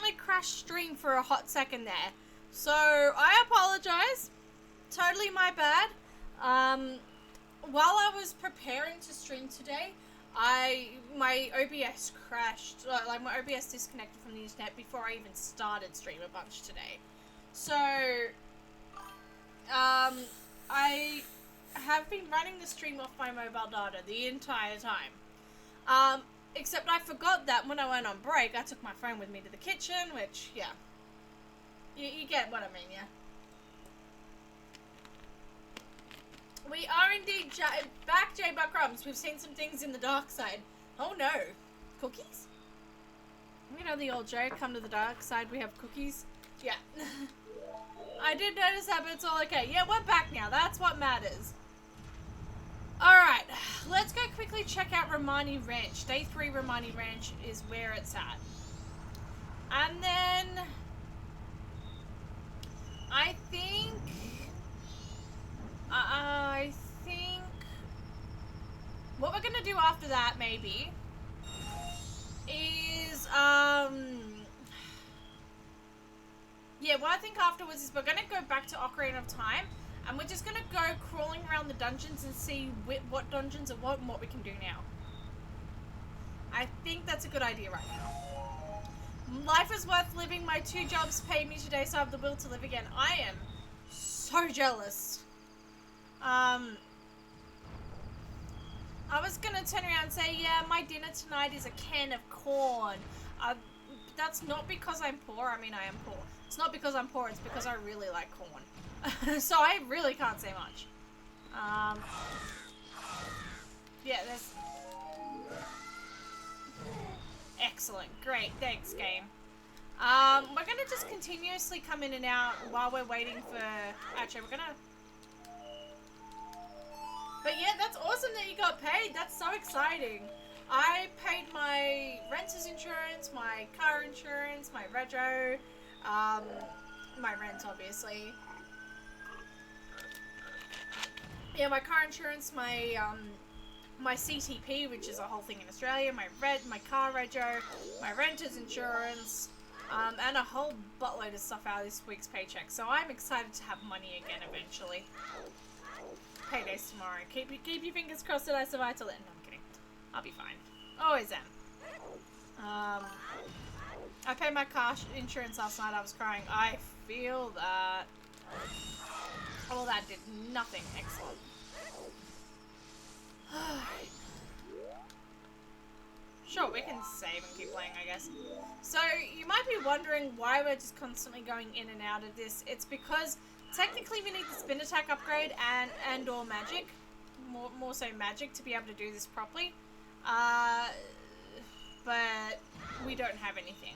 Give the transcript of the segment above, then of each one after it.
accidentally crashed stream for a hot second there. So, I apologize. Totally my bad. While I was preparing to stream today, my OBS crashed. Like, my OBS disconnected from the internet before I even started stream a bunch today. So, I have been running the stream off my mobile data the entire time. Except I forgot that when I went on break, I took my phone with me to the kitchen, which, yeah. You get what I mean, yeah? We are indeed back, J. Buckrums. We've seen some things in the dark side. Oh no. Cookies? You know the old joke, come to the dark side, we have cookies? Yeah. I did notice that, but it's all okay. Yeah, we're back now. That's what matters. Alright, let's go quickly check out Romani Ranch. Day 3 Romani Ranch is where it's at. And then I think what we're gonna do after that maybe is yeah, what I think afterwards is we're gonna go back to Ocarina of Time, and we're just gonna go crawling around the dungeons and see what dungeons are what and what we can do now. I think that's a good idea right now. Life is worth living. My 2 jobs pay me today, so I have the will to live again. I am so jealous. I was gonna turn around and say, yeah, my dinner tonight is a can of corn. That's not because I'm poor. I mean, I am poor. It's not because I'm poor. It's because I really like corn. So I really can't say much. Yeah, there's... Excellent. Great. Thanks, game. We're gonna just continuously come in and out while we're waiting for... Actually, we're gonna... But yeah, that's awesome that you got paid. That's so exciting. I paid my renter's insurance, my car insurance, my rego, my rent, obviously. Yeah, my car insurance, my CTP, which is a whole thing in Australia, my car rego, my renter's insurance, and a whole buttload of stuff out of this week's paycheck. So I'm excited to have money again eventually. Payday's tomorrow. Keep your fingers crossed that I survive till then. No, I'm kidding. I'll be fine. Always am. I paid my car insurance last night. I was crying. I feel that. All that did nothing. Excellent. Sure, we can save and keep playing, I guess. So, you might be wondering why we're just constantly going in and out of this. It's because technically we need the spin attack upgrade and or magic. More so magic to be able to do this properly. But we don't have anything.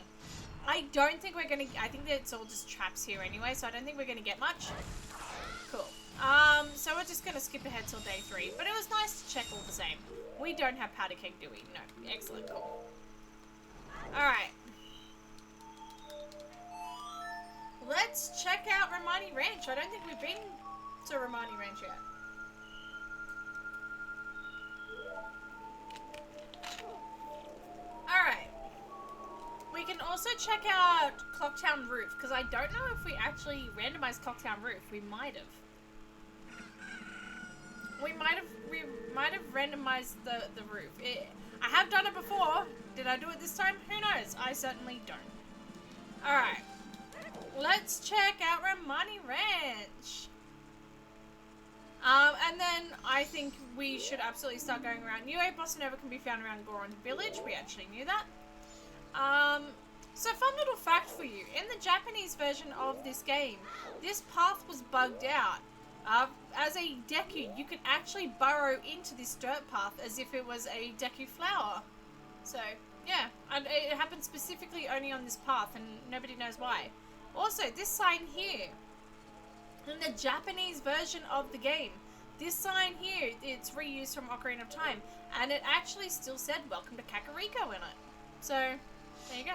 I don't think we're gonna... I think that it's all just traps here anyway, so I don't think we're gonna get much. Cool. So we're just gonna skip ahead till day 3. But it was nice to check all the same. We don't have powder cake, do we? No. Excellent. Cool. Alright. Let's check out Romani Ranch. I don't think we've been to Romani Ranch yet. Alright. We can also check out Clocktown Roof, because I don't know if we actually randomized Clocktown Roof. We might have. We might have randomized the roof. I have done it before. Did I do it this time? Who knows? I certainly don't. Alright. Let's check out Romani Ranch. And then I think we should absolutely start going around. UA Bossa Nova can be found around Goron Village. We actually knew that. So fun little fact for you. In the Japanese version of this game, this path was bugged out. As a Deku, you can actually burrow into this dirt path as if it was a Deku flower. So, yeah. And it happened specifically only on this path, and nobody knows why. Also, this sign here, in the Japanese version of the game, this sign here, it's reused from Ocarina of Time, and it actually still said, "Welcome to Kakariko" in it. So, there you go.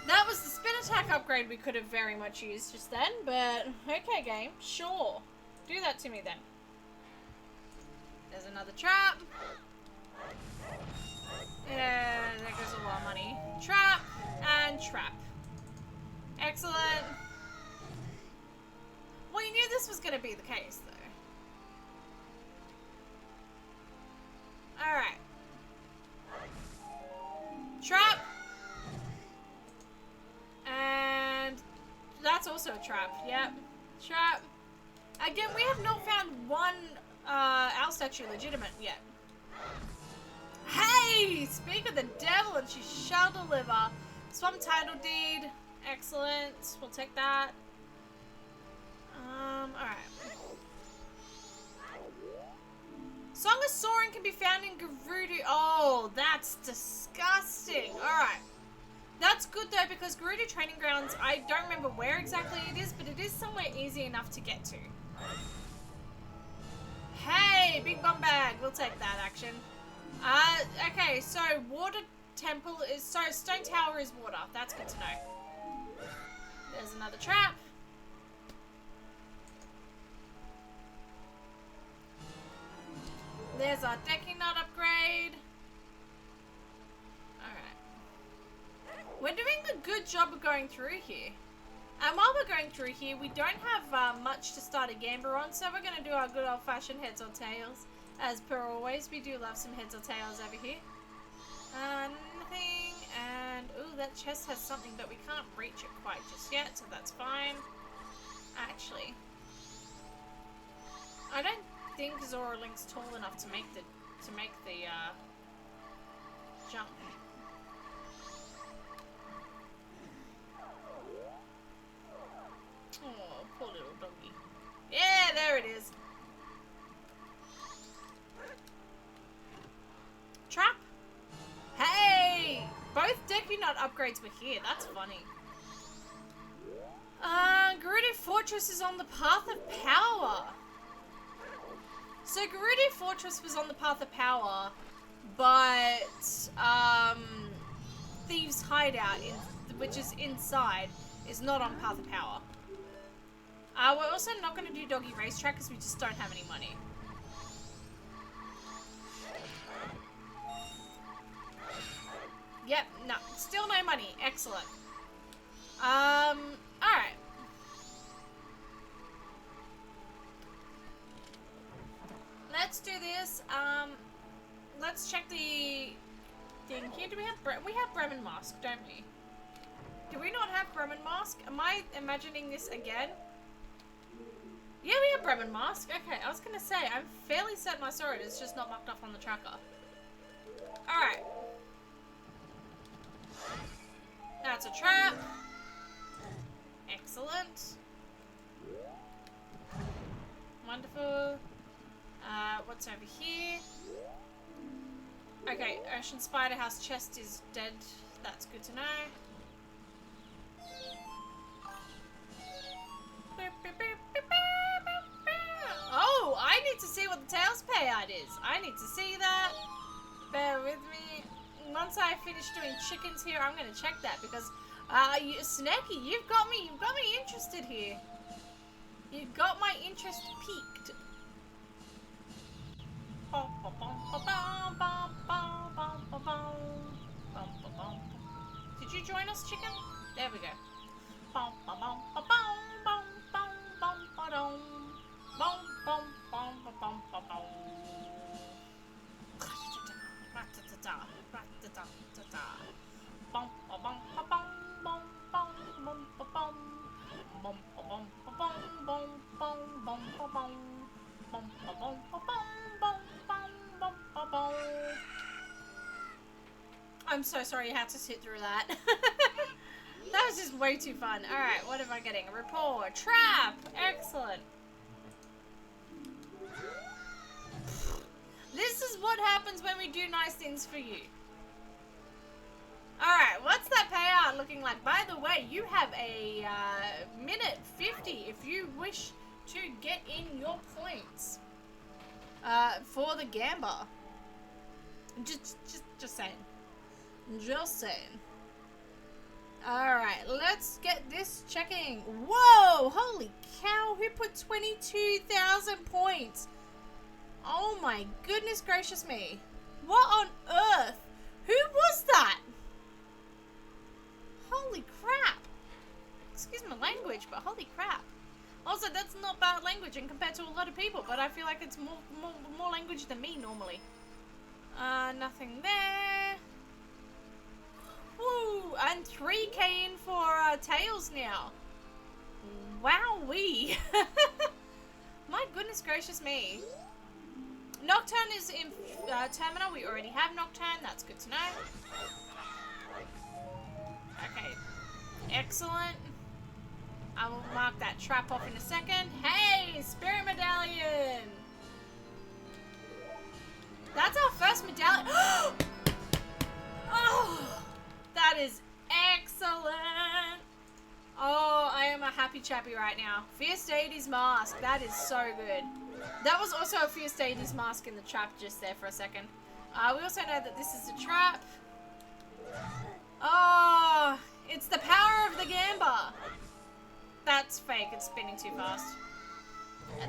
That was the spin attack upgrade we could have very much used just then, but okay game, sure. Do that to me then. There's another trap. Yeah, there goes a lot of money. Trap, and and trap. Excellent. We knew this was going to be the case, though. Alright. Trap. And that's also a trap. Yep. Trap. Again, we have not found one owl statue legitimate yet. Hey! Speak of the devil and she shall deliver. Swamp title deed. Excellent. We'll take that. Alright. Song of Soaring can be found in Gerudo. Oh, that's disgusting. Alright. That's good though, because Gerudo Training Grounds, I don't remember where exactly it is, but it is somewhere easy enough to get to. Hey, big bum bag. We'll take that action. Okay, so water temple is, so stone tower is water. That's good to know. There's another trap. There's our decking nut upgrade. Alright. We're doing a good job of going through here. And while we're going through here, we don't have much to start a Gamba on, so we're going to do our good old-fashioned heads or tails. As per always, we do love some heads or tails over here. Nothing, and ooh, that chest has something, but we can't reach it quite just yet, so that's fine. Actually, I don't think Zora Link's tall enough to make the jump. Oh, poor little doggy. Yeah, there it is. Trap. Hey! Both Deku Nut upgrades were here. That's funny. Gerudo Fortress is on the path of power. So Gerudo Fortress was on the path of power, but Thieves' Hideout, which is inside, is not on path of power. We're also not going to do Doggy Racetrack because we just don't have any money. Yep, no, still no money. Excellent. Alright. Let's do this. Let's check the thing here. Do we have Bremen Mask, don't we? Do we not have Bremen Mask? Am I imagining this again? Yeah, we have Bremen Mask. Okay, I was gonna say, I'm fairly certain I saw it. It's just not marked off on the tracker. Alright. That's a trap. Excellent. Wonderful. What's over here? Okay, Ocean Spider House chest is dead. That's good to know. Oh, I need to see what the Tails payout is. I need to see that. Bear with me. Once I finish doing chickens here, I'm gonna check that because, Snacky, you've got me interested here. You got my interest peaked. Did you join us, chicken? There we go. I'm so sorry you had to sit through that. That was just way too fun. Alright, what am I getting? A rapport. Trap! Excellent. This is what happens when we do nice things for you. Alright, what's that payout looking like? By the way, you have a minute 50 if you wish to get in your points for the Gamba. Just saying. Just saying. Alright, let's get this checking. Whoa! Holy cow! Who put 22,000 points? Oh my goodness gracious me. What on earth? Who was that? Holy but holy crap. Also, that's not bad language and compared to a lot of people, but I feel like it's more language than me normally. Nothing there. Woo! And 3k in for Tails now. Wowee! My goodness gracious me. Nocturne is in Terminal. We already have Nocturne. That's good to know. Okay. Excellent. I will mark that trap off in a second. Hey! Spirit Medallion! That's our first medallion. Oh! That is excellent! Oh, I am a happy chappy right now. Fierce Deity's Mask. That is so good. That was also a Fierce Deity's Mask in the trap just there for a second. We also know that this is a trap. Oh, it's the power of the Gamba. That's fake. It's spinning too fast.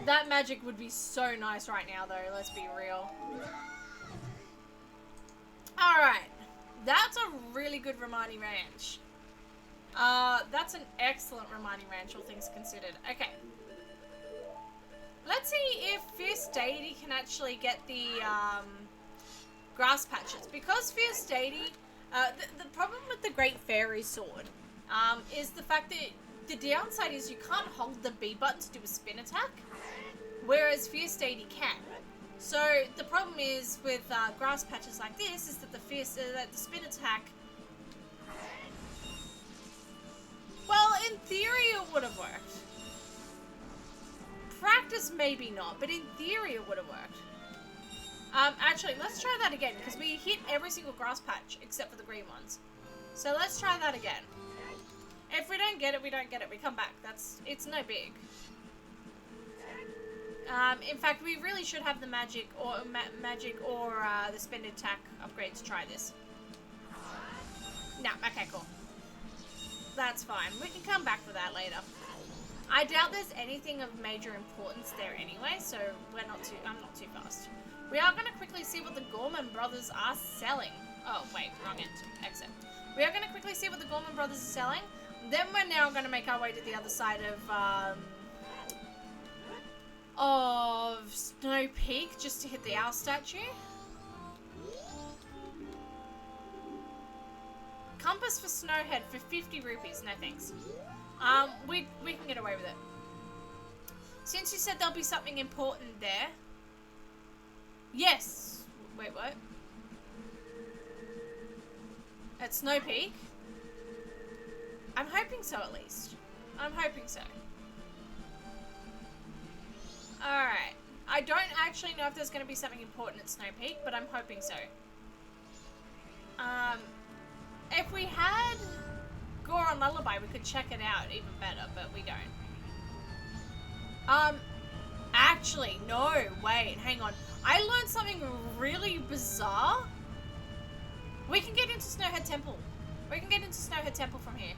That magic would be so nice right now, though. Let's be real. Alright. That's a really good Romani Ranch. That's an excellent Romani Ranch, all things considered. Okay. Let's see if Fierce Deity can actually get the, grass patches. Because Fierce Deity, the problem with the Great Fairy Sword, is the fact that the downside is you can't hold the B button to do a spin attack, whereas Fierce Deity can. So the problem is with grass patches like this is that the spin attack. Well, in theory it would have worked. Practice maybe not, but in theory it would have worked. Actually, let's try that again because we hit every single grass patch except for the green ones. So let's try that again. If we don't get it, we don't get it. We come back. It's no big. In fact, we really should have the magic or the spin attack upgrade to try this. No, okay, cool. That's fine. We can come back for that later. I doubt there's anything of major importance there anyway, so I'm not too fast. We are going to quickly see what the Gorman brothers are selling. Oh, wait, wrong end. Exit. We are going to quickly see what the Gorman brothers are selling. Then we're now going to make our way to the other side of Snow Peak just to hit the owl statue. Compass for Snowhead for 50 rupees. No thanks. We can get away with it. Since you said there'll be something important there. Yes. Wait, what? At Snow Peak? I'm hoping so, at least. I'm hoping so. Alright. I don't actually know if there's going to be something important at Snow Peak, but I'm hoping so. If we had Goron Lullaby, we could check it out even better, but we don't. Actually, no, wait, hang on. I learned something really bizarre. We can get into Snowhead Temple. We can get into Snowhead Temple from here.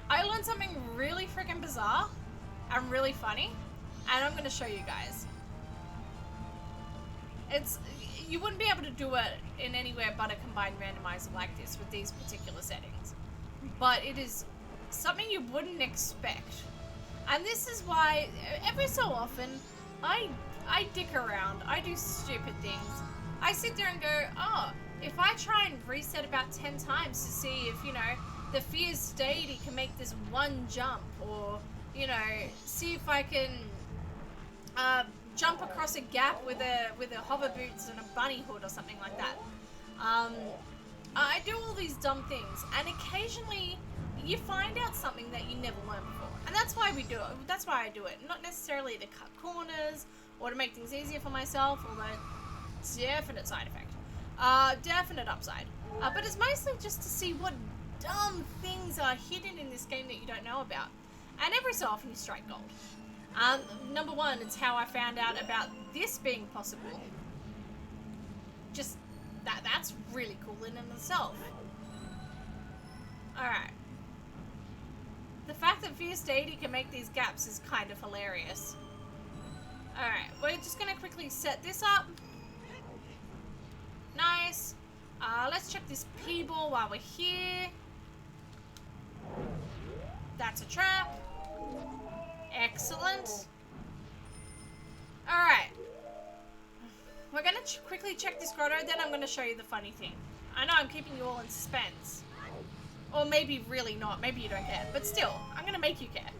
I learned something really freaking bizarre and really funny, and I'm going to show you guys. You wouldn't be able to do it in anywhere but a combined randomizer like this with these particular settings. But it is something you wouldn't expect. And this is why every so often I dick around. I do stupid things. I sit there and go, oh, if I try and reset about 10 times to see if, you know, the Fierce Deity can make this one jump, or, you know, see if I can jump across a gap with a hover boots and a bunny hood or something like that. I do all these dumb things, and occasionally you find out something that you never learned before. And that's why we do it. That's why I do it. Not necessarily to cut corners or to make things easier for myself, although definite side effect. Definite upside. But it's mostly just to see what dumb things are hidden in this game that you don't know about. And every so often you strike gold. Number one, it's how I found out about this being possible. Just, that's really cool in and of itself. Alright. The fact that Fierce Deity can make these gaps is kind of hilarious. Alright, we're just gonna quickly set this up. Nice. Let's check this P-ball while we're here. That's a trap. Excellent. Alright. We're going to quickly check this grotto, then I'm going to show you the funny thing. I know I'm keeping you all in suspense. Or maybe really not. Maybe you don't care. But still, I'm going to make you care.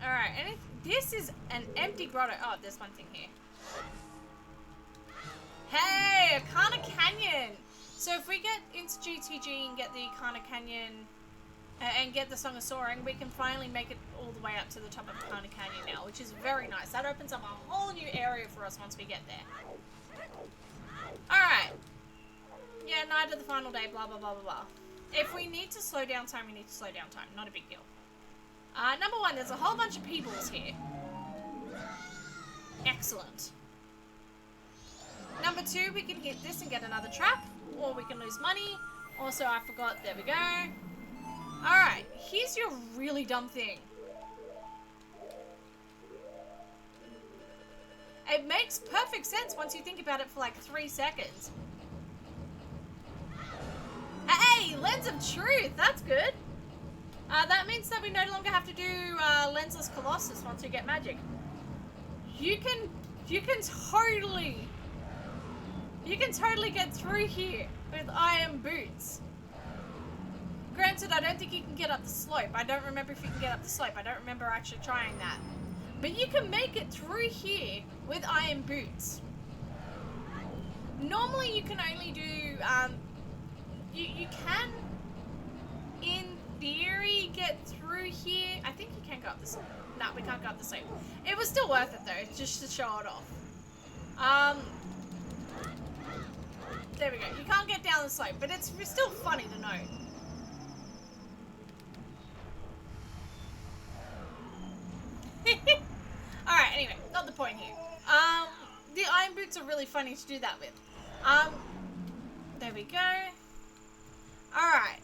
Alright, and this is an empty grotto. Oh, there's one thing here. Hey, Akana Canyon! So if we get into GTG and get the Akana Canyon and get the Song of Soaring, we can finally make it all the way up to the top of Akana Canyon now, which is very nice. That opens up a whole new area for us once we get there. Alright. Yeah, night of the final day, blah, blah, blah, blah, blah. If we need to slow down time, we need to slow down time. Not a big deal. Number one, there's a whole bunch of peoples here. Excellent. Number two, we can hit this and get another trap, or we can lose money. Also, I forgot, there we go. Alright, here's your really dumb thing. It makes perfect sense once you think about it for like 3 seconds. Hey, Lens of Truth, that's good. That means that we no longer have to do Lensless Colossus once we get magic. You can totally get through here with iron boots. Granted, I don't think you can get up the slope. I don't remember if you can get up the slope. I don't remember actually trying that. But you can make it through here with iron boots. Normally you can only do, you can, in theory, get through here. I think you can go up the slope. No, we can't go up the slope. It was still worth it though, just to show it off. There we go. You can't get down the slope, but it's still funny to note. Alright, anyway, not the point here. The iron boots are really funny to do that with. There we go. Alright.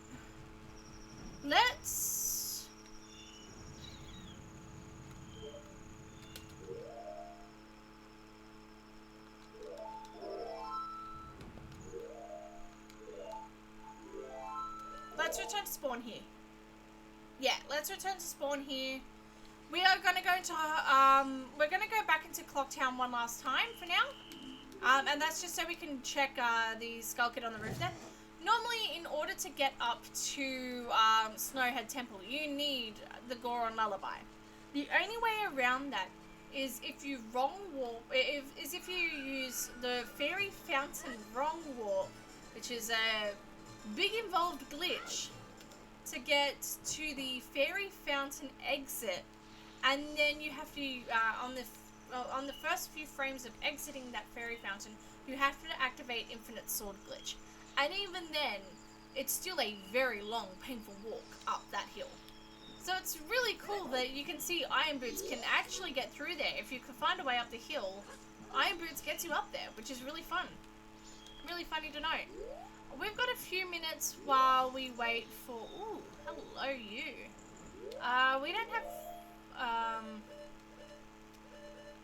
Let's... Let's return to spawn here. Yeah, let's return to spawn here. We are going to go into, we're going to go back into Clocktown one last time for now. And that's just so we can check the Skull Kid on the roof there. Normally, in order to get up to Snowhead Temple, you need the Goron Lullaby. The only way around that is if you if you use the Fairy Fountain wrong warp, which is a big involved glitch to get to the Fairy Fountain exit, and then you have to on the first few frames of exiting that Fairy Fountain, you have to activate Infinite Sword glitch, and even then, it's still a very long, painful walk up that hill. So it's really cool that you can see Iron Boots can actually get through there. If you can find a way up the hill, Iron Boots gets you up there, which is really fun. Really funny to note. We've got a few minutes while we wait for... Ooh, hello you. We don't have...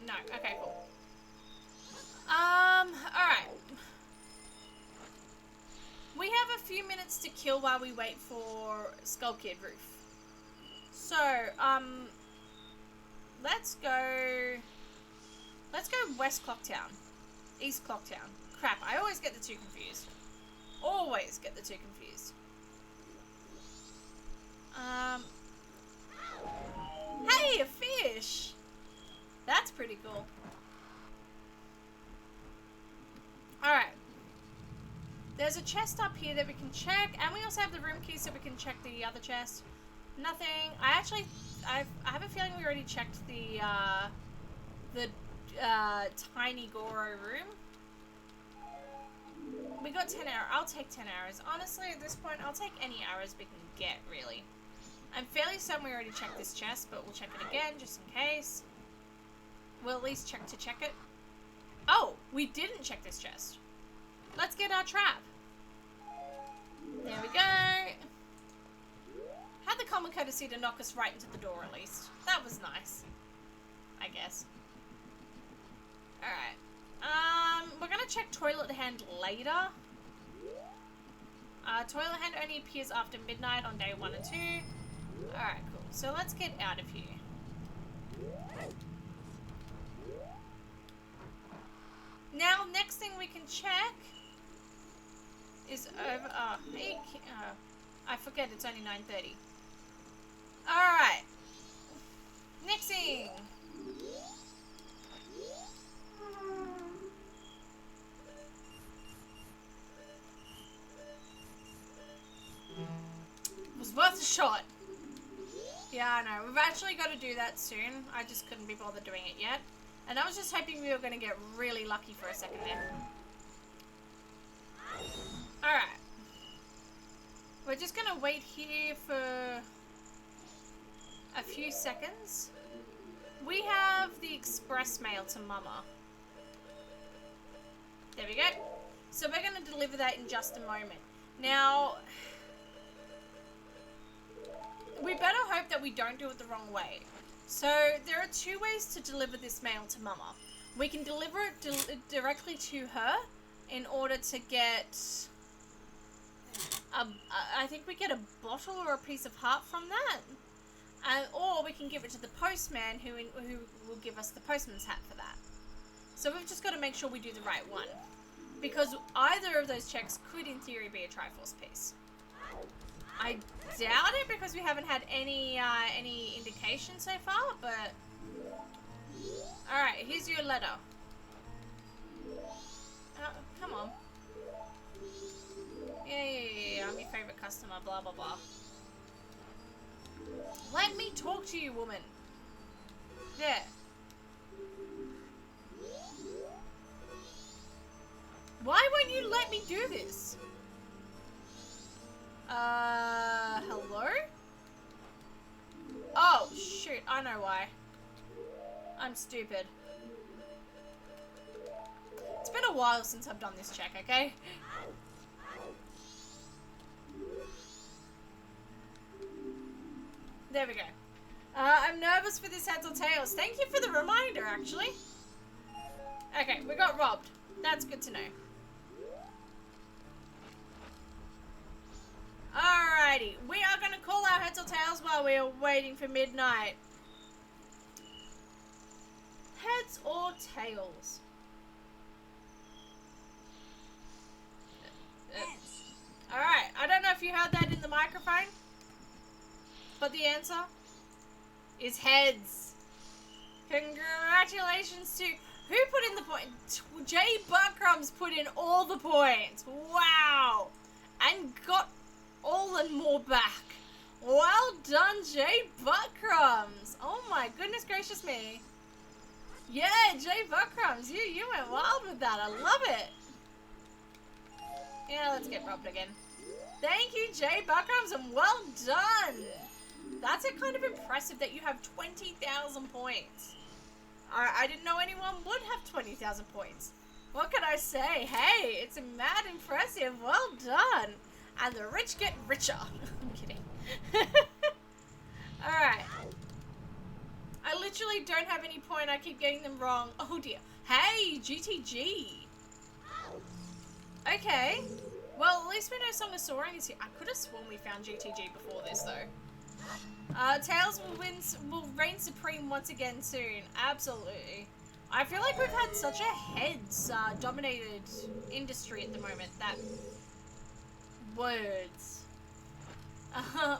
No, okay, cool. Alright. We have a few minutes to kill while we wait for Skull Kid Roof. So, let's go West Clocktown. East Clocktown. Crap, I always get the two confused. Always get the two confused. Hey, a fish! That's pretty cool. Alright. There's a chest up here that we can check, and we also have the room key so we can check the other chest. Nothing. I have a feeling we already checked the tiny Goro room. We got 10 arrows. I'll take 10 arrows. Honestly, at this point, I'll take any arrows we can get, really. I'm fairly certain we already checked this chest, but we'll check it again, just in case. We'll at least check to check it. Oh, we didn't check this chest. Let's get our trap. There we go. Had the common courtesy to knock us right into the door, at least. That was nice. I guess. Alright. We're gonna check toilet hand later. Toilet hand only appears after midnight on day 1 and 2. Alright, cool. So let's get out of here. Now, next thing we can check is over. I forget it's only 9:30. Alright. Next thing. It was worth a shot. Yeah, I know. We've actually got to do that soon. I just couldn't be bothered doing it yet. And I was just hoping we were going to get really lucky for a second there. Alright. We're just going to wait here for a few seconds. We have the express mail to Mama. There we go. So we're going to deliver that in just a moment. Now, we better hope that we don't do it the wrong way. So there are two ways to deliver this mail to Mama. We can deliver it directly to her in order to get... I think we get a bottle or a piece of heart from that. Or we can give it to the postman who will give us the postman's hat for that. So we've just got to make sure we do the right one. Because either of those checks could in theory be a Triforce piece. I doubt it because we haven't had any indication so far, but... Alright, here's your letter. Come on. Yeah, I'm your favorite customer, blah, blah, blah. Let me talk to you, woman. There. Why won't you let me do this? Hello? Oh, shoot, I know why. I'm stupid. It's been a while since I've done this check, okay? There we go. I'm nervous for this heads or tails. Thank you for the reminder, actually. Okay, we got robbed. That's good to know. Alrighty, we are going to call our heads or tails while we are waiting for midnight. Heads or tails? Alright, I don't know if you heard that in the microphone, but the answer is heads. Congratulations to... Who put in the point? Jay Buckcrumbs put in all the points. Wow. And got all and more back. Well done, Jay Buckcrumbs. Oh my goodness gracious me. Yeah, Jay Buckcrumbs, you went wild with that. I love it. Yeah, let's get robbed again. Thank you, Jay Buckcrumbs, and well done. That's a kind of impressive that you have 20,000 points. I didn't know anyone would have 20,000 points. What can I say? Hey, it's mad impressive. Well done. And the rich get richer. I'm kidding. Alright. I literally don't have any point. I keep getting them wrong. Oh dear. Hey, GTG. Okay. Well, at least we know Song of Soaring is here. I could have sworn we found GTG before this, though. Tails will reign supreme once again soon. Absolutely. I feel like we've had such a heads dominated industry at the moment that words. I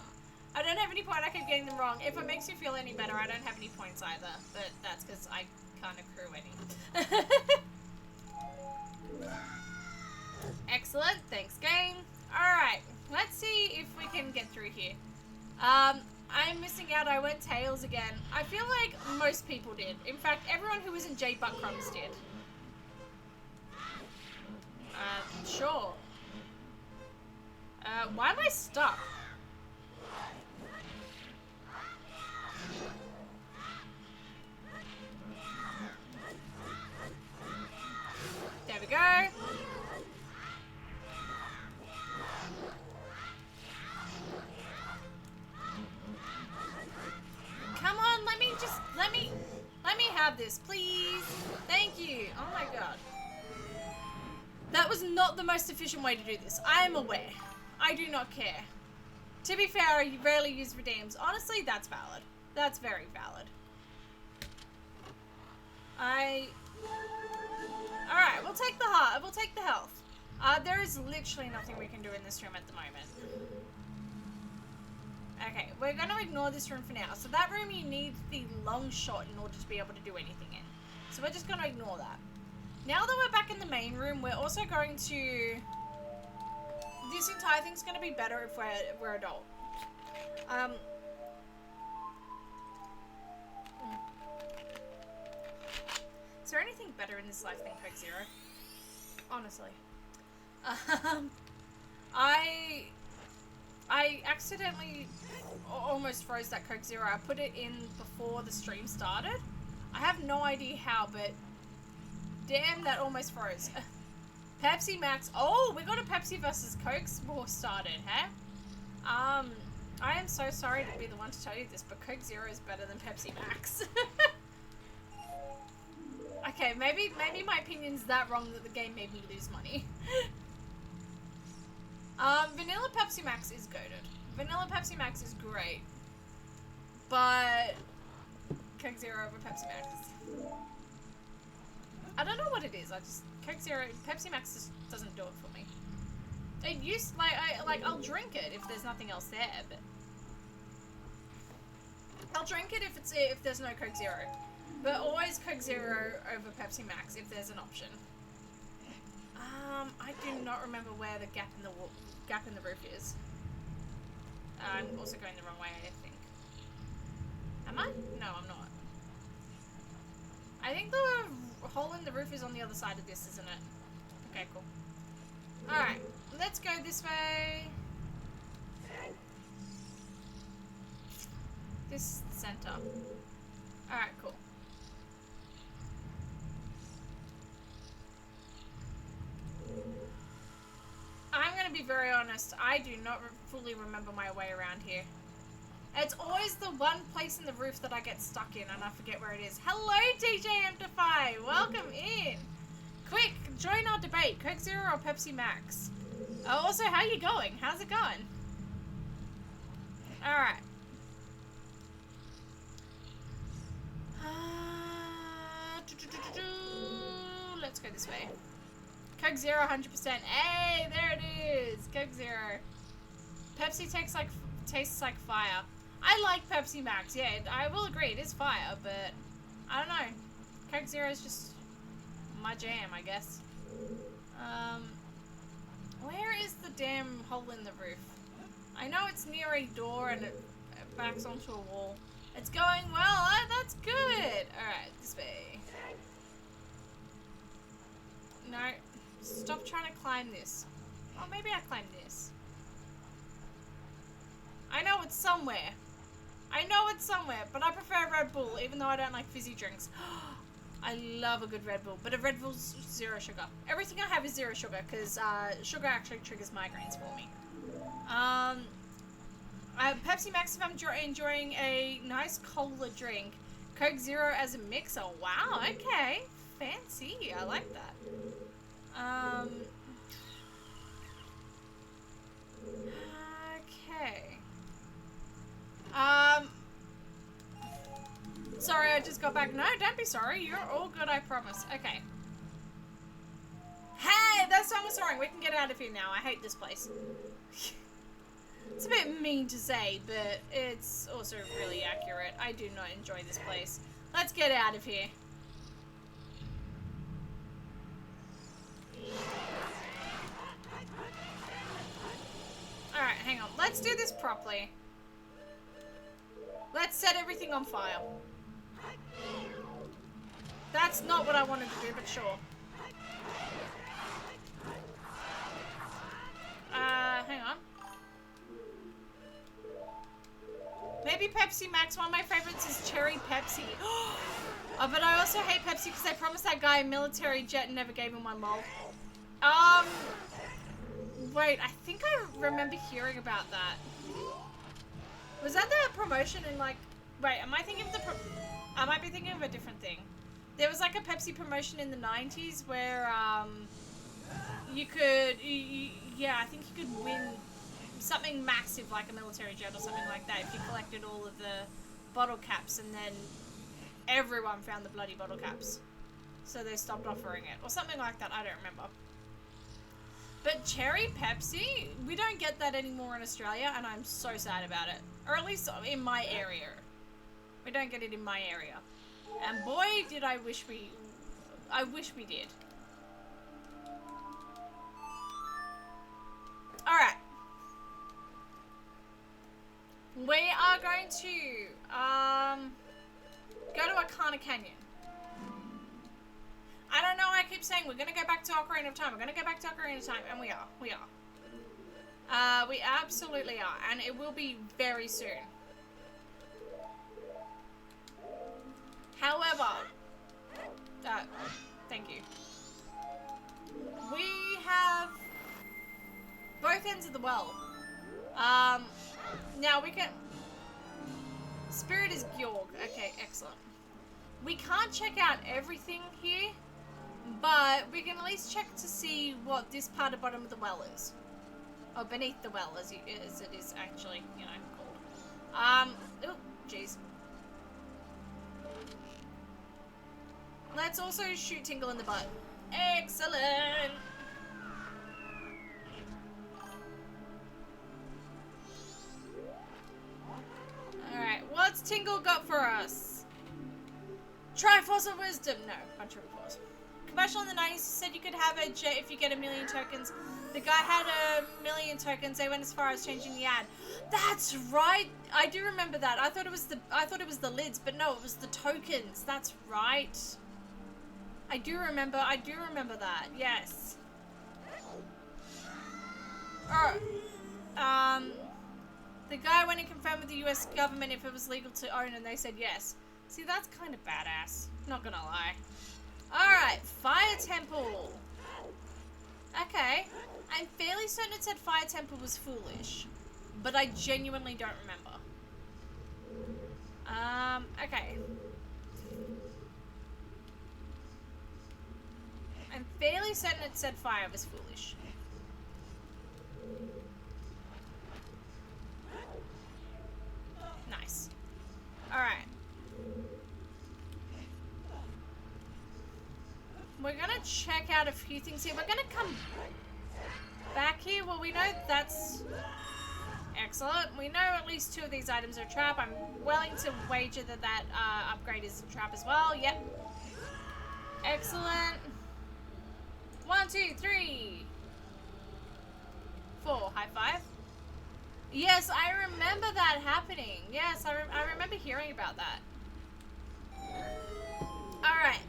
don't have any point. I keep getting them wrong. If it makes you feel any better, I don't have any points either, but that's because I can't accrue any. Excellent. Thanks, game. Alright, let's see if we can get through here. I'm missing out. I went tails again. I feel like most people did. In fact, everyone who was in Jay Buckcrumbs did. Sure. Why am I stuck? There we go. Come on, let me have this, please. Thank you. Oh my god. That was not the most efficient way to do this. I am aware. I do not care. To be fair, I rarely use redeems. Honestly, that's valid. That's very valid. Alright, we'll take the heart. We'll take the health. There is literally nothing we can do in this room at the moment. Okay, we're going to ignore this room for now. So that room you need the long shot in order to be able to do anything in. So we're just going to ignore that. Now that we're back in the main room, we're also going to... This entire thing's going to be better if we're adult. Is there anything better in this life than Coke Zero? Honestly. I accidentally almost froze that Coke Zero. I put it in before the stream started. I have no idea how, but damn, that almost froze. Pepsi Max. Oh, we got a Pepsi versus Coke war started, huh? I am so sorry to be the one to tell you this, but Coke Zero is better than Pepsi Max. Okay, maybe my opinion's that wrong that the game made me lose money. Vanilla Pepsi Max is goated. Vanilla Pepsi Max is great. But Coke Zero over Pepsi Max. I don't know what it is. Coke Zero, Pepsi Max just doesn't do it for me. It used I'll drink it if there's nothing else there, but I'll drink it if there's no Coke Zero. But always Coke Zero over Pepsi Max if there's an option. I do not remember where the gap in the roof is. I'm also going the wrong way, I think. Am I? No, I'm not. I think the hole in the roof is on the other side of this, isn't it? Okay, cool. Alright, let's go this way. This center. Alright, cool. I'm gonna be very honest, I do not fully remember my way around here. It's always the one place in the roof that I get stuck in and I forget where it is. Hello, DJ Amplify! Welcome in! Quick, join our debate. Coke Zero or Pepsi Max? Also, how you going? How's it going? Alright. Let's go this way. Coke Zero 100%. Hey, there it is. Coke Zero. Pepsi tastes like fire. I like Pepsi Max. Yeah, I will agree. It is fire, but I don't know. Coke Zero is just my jam, I guess. Where is the damn hole in the roof? I know it's near a door and it backs onto a wall. It's going well. That's good. Alright, this way. No. Stop trying to climb this. Oh, maybe I climb this. I know it's somewhere. I know it's somewhere, but I prefer Red Bull, even though I don't like fizzy drinks. I love a good Red Bull, but a Red Bull's zero sugar. Everything I have is zero sugar, because sugar actually triggers migraines for me. Pepsi Max if I'm enjoying a nice cola drink. Coke Zero as a mixer. Wow, okay. Fancy. I like that. Okay. Sorry, I just got back. No, don't be sorry. You're all good, I promise. Okay. Hey, that song was soaring. We can get out of here now. I hate this place. It's a bit mean to say, but it's also really accurate. I do not enjoy this place. Let's get out of here. Alright, hang on. Let's do this properly. Let's set everything on fire. That's not what I wanted to do, but sure. Hang on. Maybe Pepsi Max. One of my favorites is Cherry Pepsi. Oh, but I also hate Pepsi because they promised that guy a military jet and never gave him one, lol. Wait, I think I remember hearing about that. Was that the promotion in like... Wait, am I thinking of the... I might be thinking of a different thing. There was like a Pepsi promotion in the 90s where, you could... yeah, I think you could win something massive like a military jet or something like that if you collected all of the bottle caps and then everyone found the bloody bottle caps. So they stopped offering it. Or something like that, I don't remember. But cherry Pepsi, we don't get that anymore in Australia, and I'm so sad about it. Or at least in my area. We don't get it in my area. And boy, did I wish we did. Alright. We are going to, go to Arcana Canyon. I don't know, I keep saying we're going to go back to Ocarina of Time. We're going to go back to Ocarina of Time, and we are. We are. We absolutely are, and it will be very soon. However, thank you. We have both ends of the well. Now we can... Spirit is Gjorg. Okay, excellent. We can't check out everything here, but we can at least check to see what this part of bottom of the well is. Or beneath the well, as it is actually, you know, called. Oh, jeez. Let's also shoot Tingle in the butt. Excellent! Alright, what's Tingle got for us? Triforce of Wisdom. No, bunch of reports. Commercial in the 90s said you could have a jet if you get 1 million tokens. The guy had 1 million tokens. They went as far as changing the ad. That's right. I do remember that. I thought it was the lids, but no, it was the tokens. That's right. I do remember that. Yes. The guy went and confirmed with the US government if it was legal to own, and they said yes. See, that's kind of badass. Not gonna lie. Alright, Fire Temple. Okay. I'm fairly certain it said Fire Temple was foolish, but I genuinely don't remember. Okay. I'm fairly certain it said fire was foolish. Nice. Alright. We're gonna check out a few things here. We're gonna come back here. Well, we know that's excellent. We know at least 2 of these items are a trap. I'm willing to wager that upgrade is a trap as well. Yep. Excellent. 1, 2, 3, 4. High five. Yes, I remember that happening. Yes, I remember hearing about that. Alright.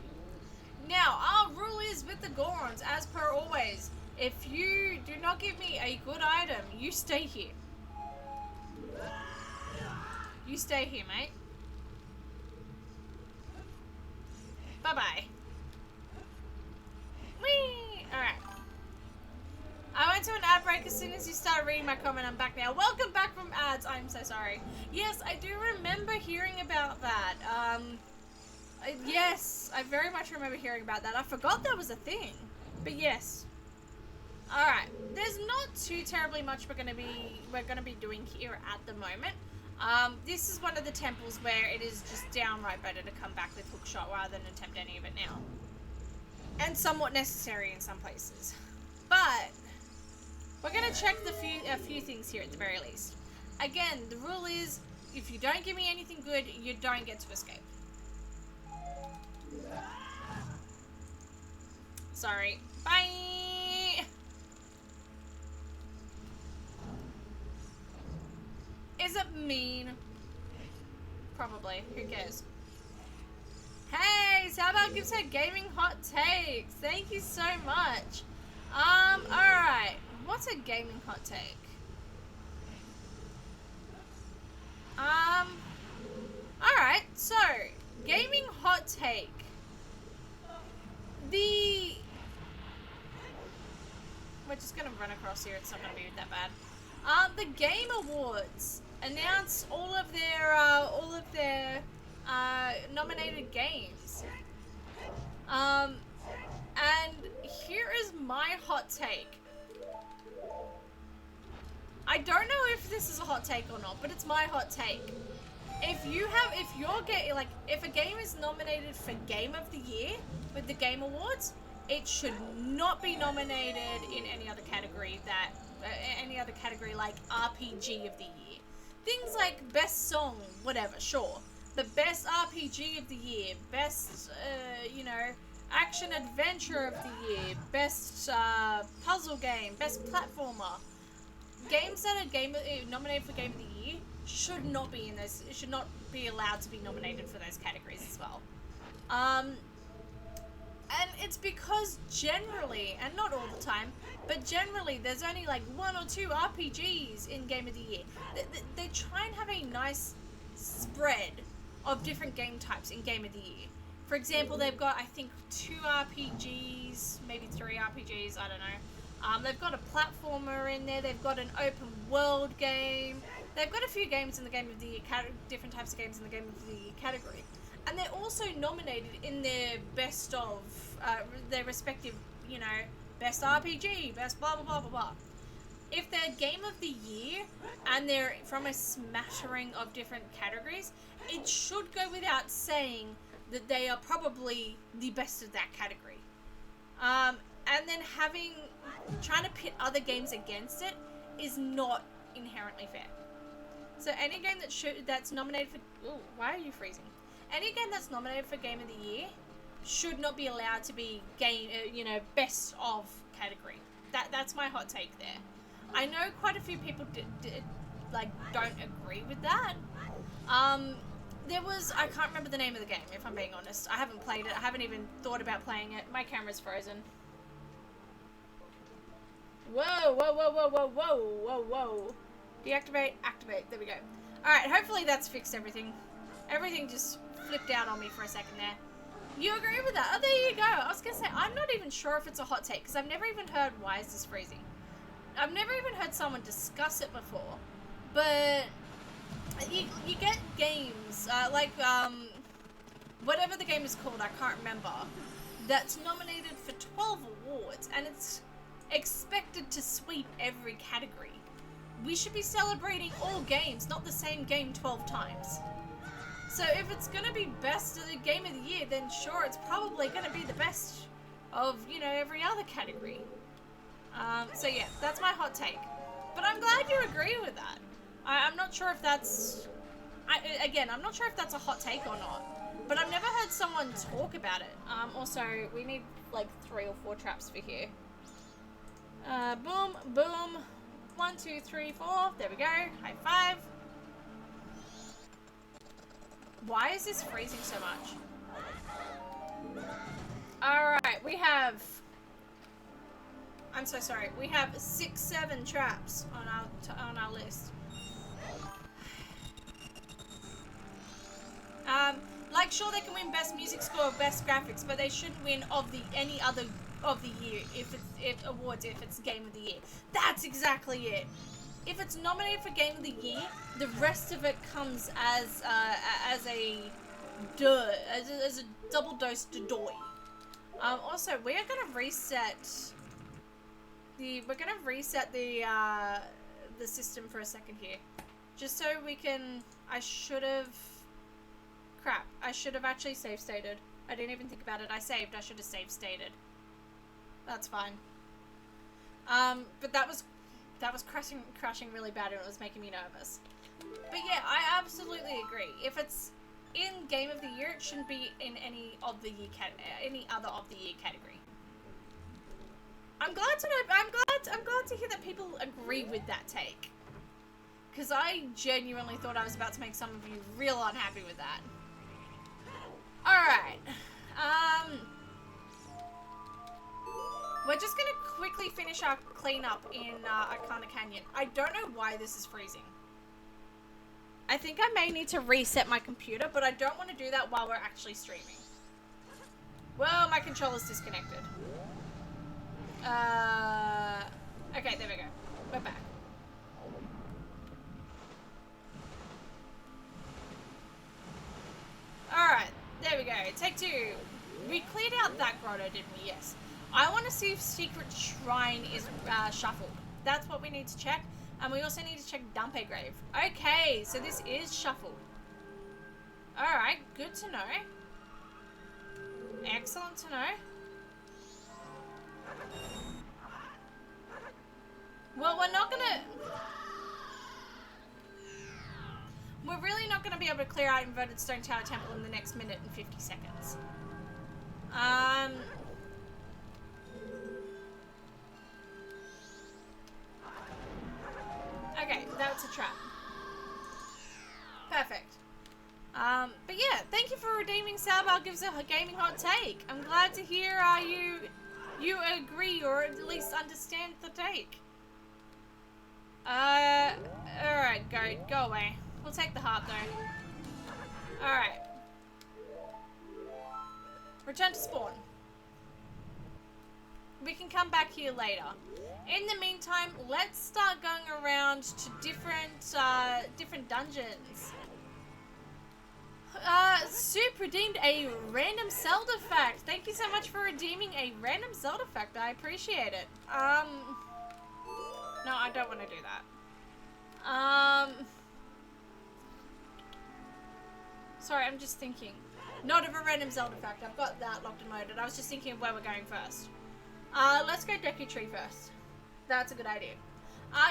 Now, our rule is with the Gorons, as per always. If you do not give me a good item, you stay here. You stay here, mate. Bye-bye. Whee! Alright. I went to an ad break as soon as you started reading my comment. I'm back now. Welcome back from ads. I'm so sorry. Yes, I do remember hearing about that. Yes, I very much remember hearing about that. I forgot that was a thing. But yes. Alright. There's not too terribly much we're gonna be doing here at the moment. This is one of the temples where it is just downright better to come back with hookshot rather than attempt any of it now. And somewhat necessary in some places. But we're going to check a few things here at the very least. Again, the rule is, if you don't give me anything good, you don't get to escape. Sorry. Bye! Is it mean? Probably. Who cares? Hey, Salva gives her gaming hot takes. Thank you so much. Alright. What's a gaming hot take? Alright, so, gaming hot take. We're just gonna run across here, it's not gonna be that bad. The Game Awards announced all of their nominated games. And here is my hot take. I don't know if this is a hot take or not, but it's my hot take. If a game is nominated for Game of the Year with the Game Awards, it should not be nominated in any other category like RPG of the Year. Things like Best Song, whatever, sure. The Best RPG of the Year, Best, Action Adventure of the Year, Best Puzzle Game, Best Platformer. Games that are nominated for Game of the Year should not be in those. Should not be allowed to be nominated for those categories as well. And it's because generally, and not all the time, but generally, there's only like 1 or 2 RPGs in Game of the Year. They try and have a nice spread of different game types in Game of the Year. For example, they've got, I think, 2 RPGs, maybe 3 RPGs, I don't know. They've got a platformer in there, they've got an open world game, they've got a few games in the Game of the Year, different types of games in the Game of the Year category. And they're also nominated in their best of, their respective, best RPG, best blah blah blah blah blah. If they're Game of the Year, and they're from a smattering of different categories, it should go without saying that they are probably the best of that category. And then trying to pit other games against it is not inherently fair. So any game that's nominated for... Ooh, why are you freezing? Any game that's nominated for Game of the Year should not be allowed to be best of category. That's my hot take there. I know quite a few people don't agree with that. I can't remember the name of the game, if I'm being honest. I haven't played it. I haven't even thought about playing it. My camera's frozen. Whoa, whoa, whoa, whoa, whoa, whoa, whoa, whoa. Deactivate, activate. There we go. Alright, hopefully that's fixed everything. Everything just flipped out on me for a second there. You agree with that? Oh, there you go. I was going to say, I'm not even sure if it's a hot take, because I've never even heard why is this freezing. I've never even heard someone discuss it before. But you get games, whatever the game is called, I can't remember, that's nominated for 12 awards, and it's expected to sweep every category. We should be celebrating all games, not the same game 12 times. So if it's going to be best of the Game of the Year, then sure, it's probably going to be the best of, every other category. So yeah, that's my hot take. But I'm glad you agree with that. I'm not sure if that's... I'm not sure if that's a hot take or not. But I've never heard someone talk about it. Also, we need like 3 or 4 traps for here. Boom, boom. 1, 2, 3, 4. There we go. High five. Why is this freezing so much? Alright, we have... I'm so sorry. We have 6, 7 traps on our list. Sure, they can win best music score, best graphics, but they shouldn't win any other of the year if it's Game of the Year. That's exactly it. If it's nominated for Game of the Year, the rest of it comes as a double dose de doy. Also, we're gonna reset the system for a second here, just so we can. I should have actually save stated. I didn't even think about it. I saved. I should have save stated. That's fine. But that was crashing really bad, and it was making me nervous. But yeah, I absolutely agree. If it's in Game of the Year, it shouldn't be in any other of the year category. I'm glad to hear that people agree with that take, because I genuinely thought I was about to make some of you real unhappy with that. Alright. We're just gonna quickly finish our cleanup in Arcana Canyon. I don't know why this is freezing. I think I may need to reset my computer, but I don't want to do that while we're actually streaming. Well, my controller's disconnected. Okay, there we go. We're back. Alright, there we go. Take 2. We cleared out that grotto, didn't we? Yes. I want to see if Secret Shrine is shuffled. That's what we need to check. And we also need to check Dumpe Grave. Okay, so this is shuffled. Alright, good to know. Excellent to know. Well, we're really not gonna be able to clear out Inverted Stone Tower Temple in the next minute and 50 seconds. Okay, that's a trap. Perfect. But yeah, thank you for redeeming Salbar Gives a Gaming Hot Take. I'm glad to hear you agree or at least understand the take. Alright, go away. We'll take the heart though. Alright. Return to spawn. We can come back here later. In the meantime, let's start going around to different dungeons. Soup redeemed a random Zelda fact. Thank you so much for redeeming a random Zelda fact. I appreciate it. No, I don't want to do that. Sorry, I'm just thinking. Not of a random Zelda fact. I've got that locked and loaded. I was just thinking of where we're going first. Let's go Deku Tree first. That's a good idea.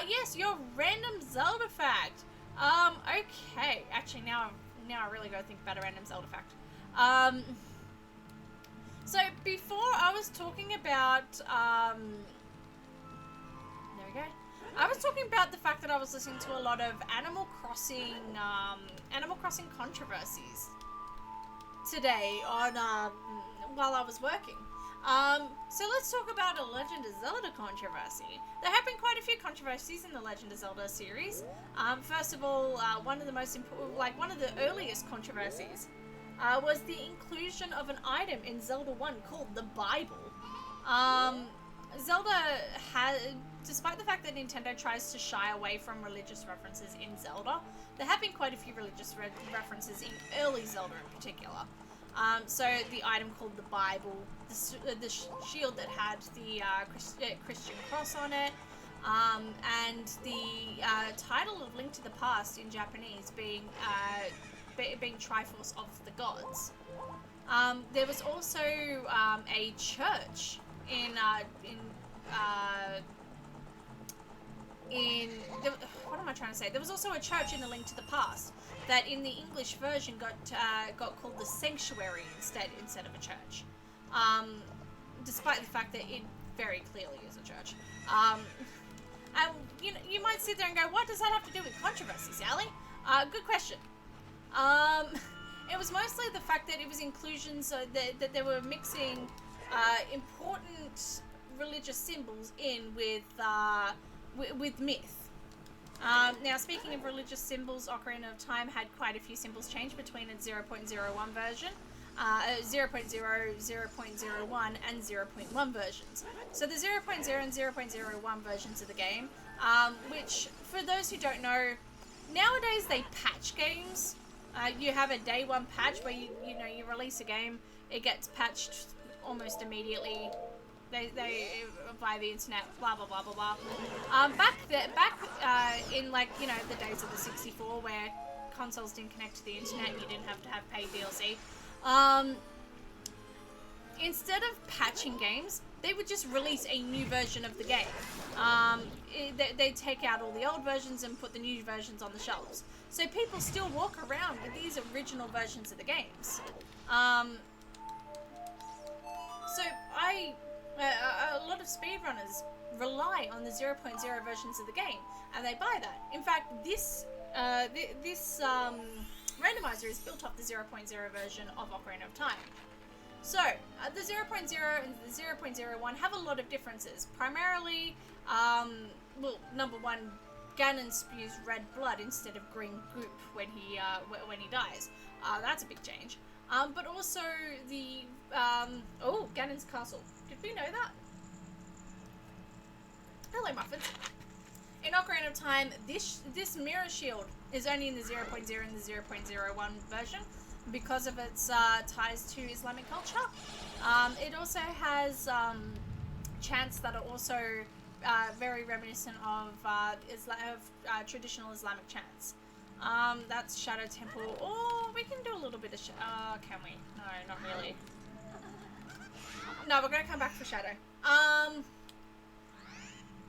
Yes, your random Zelda fact. Okay. Actually, now I really gotta think about a random Zelda fact. So before I was talking about, there we go. I was talking about the fact that I was listening to a lot of Animal Crossing controversies today on, while I was working. So let's talk about a Legend of Zelda controversy. There have been quite a few controversies in the Legend of Zelda series. First of all, one of the earliest controversies was the inclusion of an item in Zelda 1 called the Bible. Zelda had, despite the fact that Nintendo tries to shy away from religious references in Zelda, there have been quite a few religious references in early Zelda in particular. So the item called the Bible, the shield that had the Christian cross on it, and the title of Link to the Past in Japanese being Triforce of the Gods. There was also a church what am I trying to say? There was also a church in A Link to the Past that in the English version got called the Sanctuary instead of a church, despite the fact that it very clearly is a church. And you might sit there and go, what does that have to do with controversy, Sally? Good question. It was mostly the fact that it was inclusions that they were mixing important religious symbols in with myth. Now, speaking of religious symbols, Ocarina of Time had quite a few symbols change between its 0.01 version, 0.0, 0.01, and 0.1 versions. So the 0.0 and 0.01 versions of the game, which, for those who don't know, nowadays they patch games. You have a day one patch where you release a game, it gets patched almost immediately. They via the internet, blah blah blah blah blah. Back in the days of the 64, where consoles didn't connect to the internet, you didn't have to have paid DLC. Instead of patching games, they would just release a new version of the game. They'd take out all the old versions and put the new versions on the shelves. So people still walk around with these original versions of the games. A lot of speedrunners rely on the 0.0 versions of the game, and they buy that. In fact, this randomizer is built off the 0.0 version of Ocarina of Time. So, the 0.0 and the 0.01 have a lot of differences. Primarily, number one, Ganon spews red blood instead of green goop when he dies. That's a big change. But also the Ganon's castle. Did we know that? Hello, Muffins. In Ocarina of Time, this mirror shield is only in the 0.0 and the 0.01 version because of its ties to Islamic culture. It also has chants that are also very reminiscent of traditional Islamic chants. That's Shadow Temple. Oh, we can do a little bit of can we? No, not really. No, we're gonna come back for Shadow.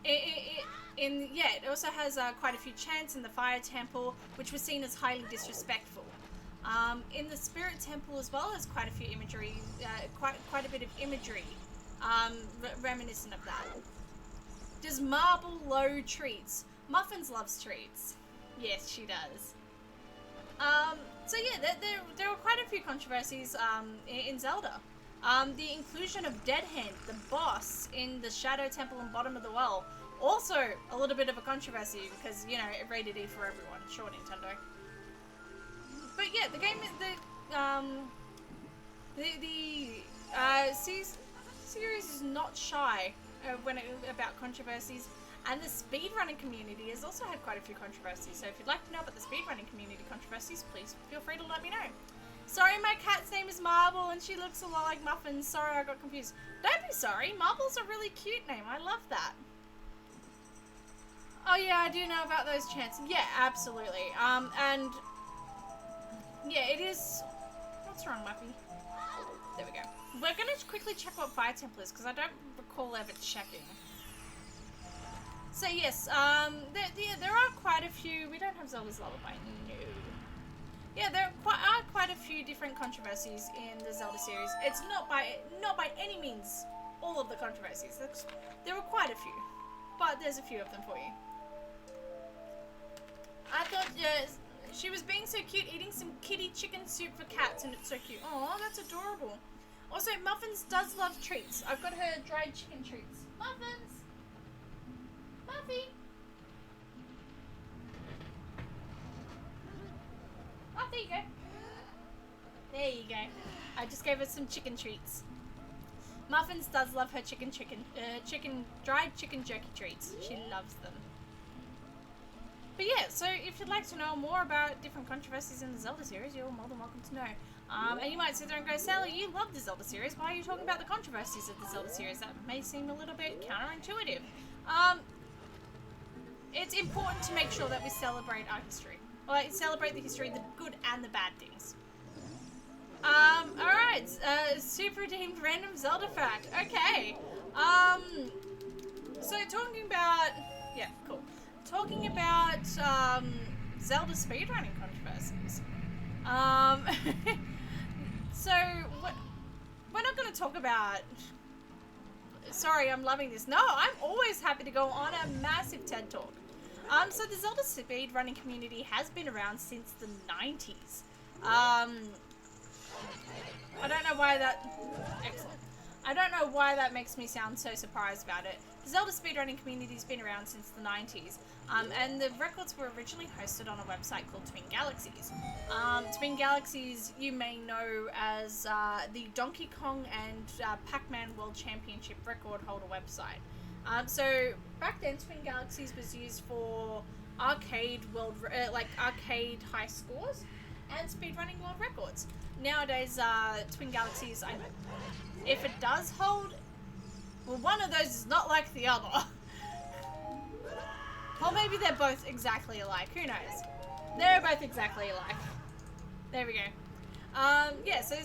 It also has quite a few chants in the Fire Temple, which was seen as highly disrespectful. In the Spirit Temple as well, there's quite a few imagery, quite a bit of imagery, reminiscent of that. Does Marble low treats? Muffins loves treats. Yes, she does. So yeah, there were quite a few controversies in Zelda. The inclusion of Dead Hand, the boss, in the Shadow Temple and Bottom of the Well, also a little bit of a controversy because, you know, rated E for everyone. Sure, Nintendo. But yeah, the game, series is not shy about controversies, and the speedrunning community has also had quite a few controversies. So if you'd like to know about the speedrunning community controversies, please feel free to let me know. Sorry, my cat's name is Marble and she looks a lot like Muffins. Sorry, I got confused. Don't be sorry. Marble's a really cute name. I love that. Oh yeah, I do know about those chants. Yeah, absolutely. And yeah, it is. What's wrong, Muffy? There we go. We're gonna quickly check what Fire Temple is because I don't recall ever checking. So yes, there are quite a few. We don't have Zelda's Lullaby. No. Yeah, there are quite a few different controversies in the Zelda series. It's not by any means all of the controversies. There were quite a few, but there's a few of them for you. I thought she was being so cute, eating some kitty chicken soup for cats, and it's so cute. Oh, that's adorable. Also, Muffins does love treats. I've got her dried chicken treats. Muffins! Muffy! Oh, there you go. There you go. I just gave her some chicken treats. Muffins does love her dried chicken jerky treats. She loves them. But yeah, so if you'd like to know more about different controversies in the Zelda series, you're more than welcome to know. And you might sit there and go, Sally, you love the Zelda series. Why are you talking about the controversies of the Zelda series? That may seem a little bit counterintuitive. It's important to make sure that we celebrate our history. Like, celebrate the history, the good and the bad things. Alright, super deemed random Zelda fact. Okay. So talking about, yeah, cool. Talking about, Zelda speedrunning controversies. So, we're not going to talk about, sorry, I'm loving this. No, I'm always happy to go on a massive TED Talk. So the Zelda speedrunning community has been around since the 90s. I don't know why that... Excellent. I don't know why that makes me sound so surprised about it. The Zelda speedrunning community's been around since the 90s. And the records were originally hosted on a website called Twin Galaxies. Twin Galaxies, you may know as the Donkey Kong and Pac-Man World Championship record holder website. So back then, Twin Galaxies was used for arcade high scores and speedrunning world records. Nowadays, Twin Galaxies, if it does hold, well, one of those is not like the other. Or maybe they're both exactly alike. Who knows? They're both exactly alike. There we go. Yeah, so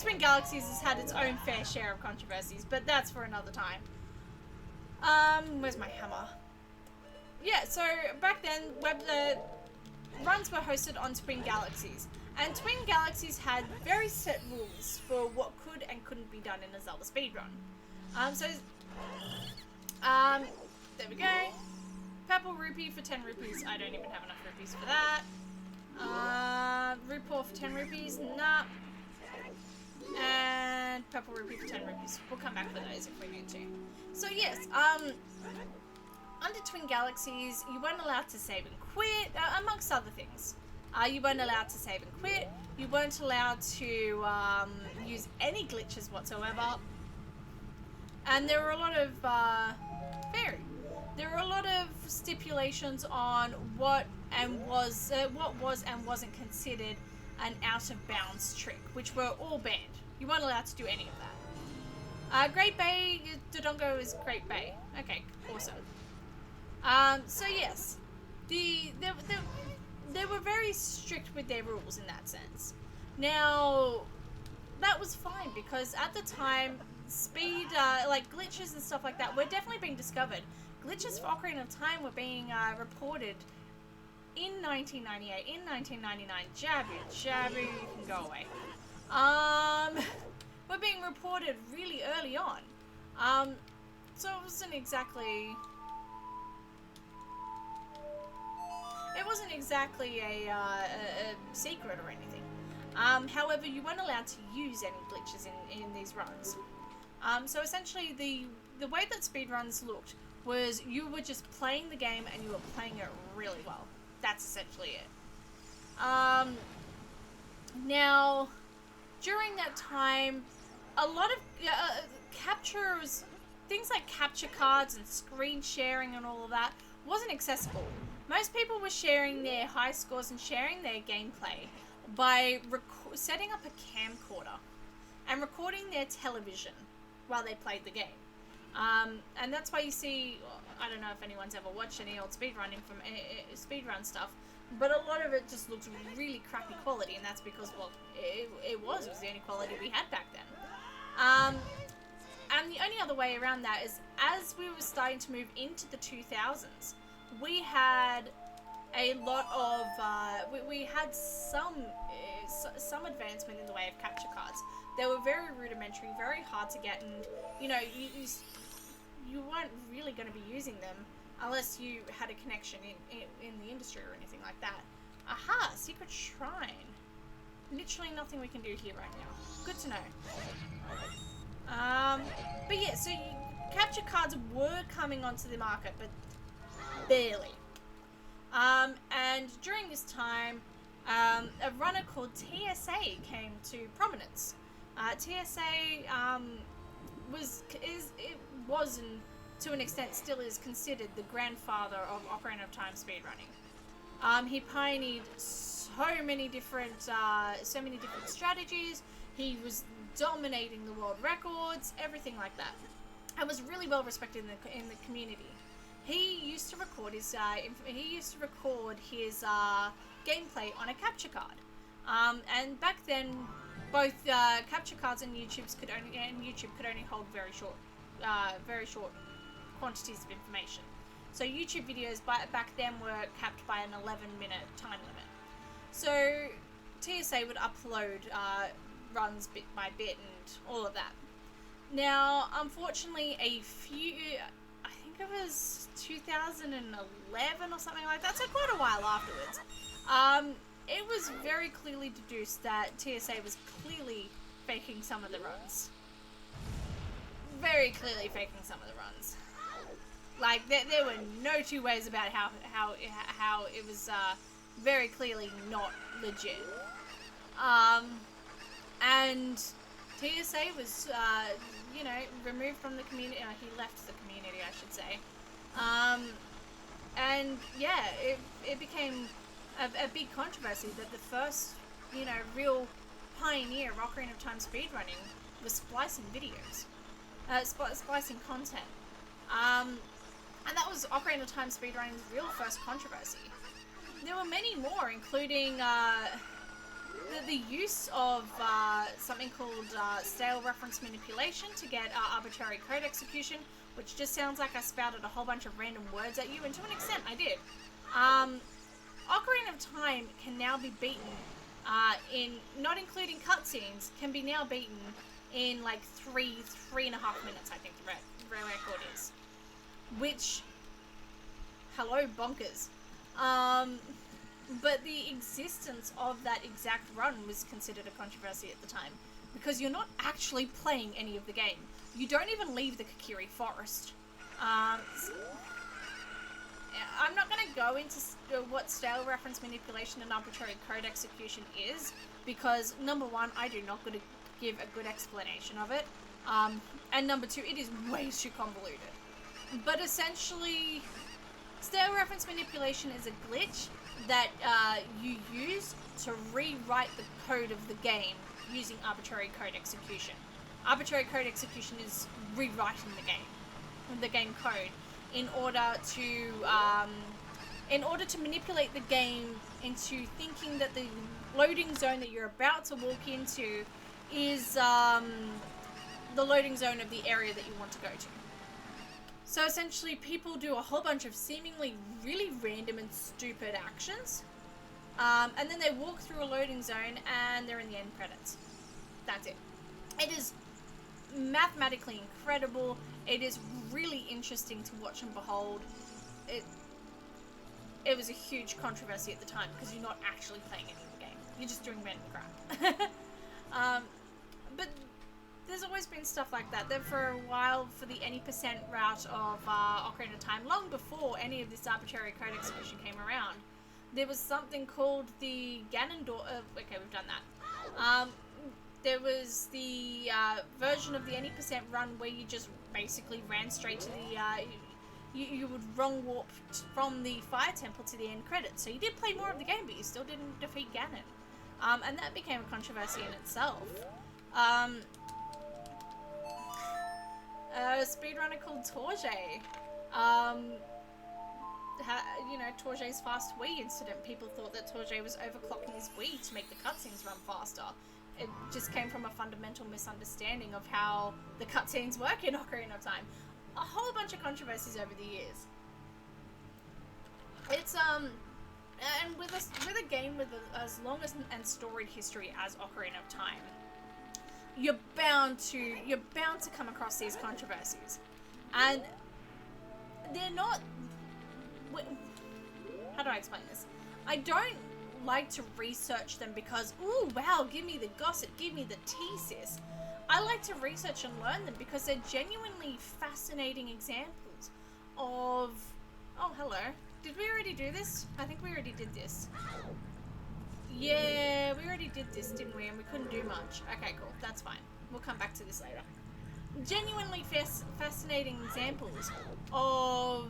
Twin Galaxies has had its own fair share of controversies, but that's for another time. Where's my hammer? Yeah, so back then, runs were hosted on Twin Galaxies. And Twin Galaxies had very set rules for what could and couldn't be done in a Zelda speedrun. There we go. Purple rupee for 10 rupees. I don't even have enough rupees for that. Rupee for 10 rupees. Nah. And purple rupee for 10 rupees. We'll come back for those if we need to. So yes, under Twin Galaxies, you weren't allowed to save and quit, amongst other things. You weren't allowed to save and quit. You weren't allowed to use any glitches whatsoever. And there were a lot of there were a lot of stipulations on what was and wasn't considered an out of bounds trick, which were all banned. You weren't allowed to do any of that. Great Bay, Dodongo is Great Bay. Okay, awesome. So yes, they were very strict with their rules in that sense. Now, that was fine because at the time, speed, like glitches and stuff like that, were definitely being discovered. Glitches for Ocarina of Time were being reported in 1998, in 1999. Jabu, you can go away. Were being reported really early on. So it wasn't exactly. It wasn't exactly a secret or anything. However, you weren't allowed to use any glitches in these runs. So essentially, the way that speedruns looked was you were just playing the game and you were playing it really well. That's essentially it. Now, during that time, a lot of captures, things like capture cards and screen sharing and all of that wasn't accessible. Most people were sharing their high scores and sharing their gameplay by setting up a camcorder and recording their television while they played the game. And that's why you see, I don't know if anyone's ever watched any old speedrunning from speedrun stuff, but a lot of it just looks really crappy quality, and that's because, well, it was the only quality we had back then. And the only other way around that is, as we were starting to move into the 2000s, we had a lot of we had some advancement in the way of capture cards. They were very rudimentary, very hard to get, and you weren't really going to be using them unless you had a connection in the industry or anything like that. Aha, secret shrine. Literally nothing we can do here right now. Good to know. But yeah, so capture cards were coming onto the market, but barely. And during this time, a runner called TSA came to prominence. TSA was and to an extent still is considered the grandfather of Ocarina of Time speedrunning. He pioneered so many different strategies. He was dominating the world records, everything like that, and was really well respected in the community. He used to record his gameplay on a capture card, and back then, both capture cards and YouTube could only hold very short quantities of information. So YouTube videos back then were capped by an 11-minute time limit. So TSA would upload runs bit by bit and all of that. Now, unfortunately, I think it was 2011 or something like that, so quite a while afterwards, it was very clearly deduced that TSA was clearly faking some of the runs. Very clearly faking some of the runs. Like, there were no two ways about how it was very clearly not legit. And TSA was, removed from the community. He left the community, I should say. And yeah, it became a big controversy that the first, real pioneer of Ocarina of Time speedrunning was splicing videos, splicing content. And that was Ocarina of Time speedrunning's real first controversy. There were many more, including the use of something called stale reference manipulation to get arbitrary code execution, which just sounds like I spouted a whole bunch of random words at you, and to an extent I did. Ocarina of Time can now be beaten in, not including cutscenes, can be now beaten in like 3.5 minutes, I think the record is. Which, hello, bonkers. But the existence of that exact run was considered a controversy at the time, because you're not actually playing any of the game. You don't even leave the Kokiri Forest. I'm not going to go into what stale reference manipulation and arbitrary code execution is, because number one, I do not going to give a good explanation of it, and number two, it is way too convoluted. But essentially, stale reference manipulation is a glitch that you use to rewrite the code of the game using arbitrary code execution. Arbitrary code execution is rewriting the game code, in order to manipulate the game into thinking that the loading zone that you're about to walk into is the loading zone of the area that you want to go to. So essentially, people do a whole bunch of seemingly really random and stupid actions, and then they walk through a loading zone and they're in the end credits. That's it. It is mathematically incredible. It is really interesting to watch and behold. It was a huge controversy at the time because you're not actually playing any of the game. You're just doing random crap. But there's always been stuff like that. Then for a while, for the any percent route of Ocarina of Time, long before any of this arbitrary code execution came around, there was something called the Ganondorf. Okay, we've done that. There was the version of the any percent run where you just basically ran straight to the. You would wrong warp from the fire temple to the end credits. So you did play more of the game, but you still didn't defeat Ganon. And that became a controversy in itself. A speedrunner called Torjay. Torjay's fast Wii incident. People thought that Torjay was overclocking his Wii to make the cutscenes run faster. It just came from a fundamental misunderstanding of how the cutscenes work in Ocarina of Time. A whole bunch of controversies over the years. It's and with a game with as long and storied history as Ocarina of Time, you're bound to come across these controversies, and they're not. How do I explain this? I don't like to research them because, ooh, wow, give me the gossip, give me the tea, sis. I like to research and learn them because they're genuinely fascinating examples of... Oh, hello. Did we already do this? I think we already did this. Yeah, we already did this, didn't we? And we couldn't do much. Okay, cool. That's fine. We'll come back to this later. Genuinely fascinating examples of...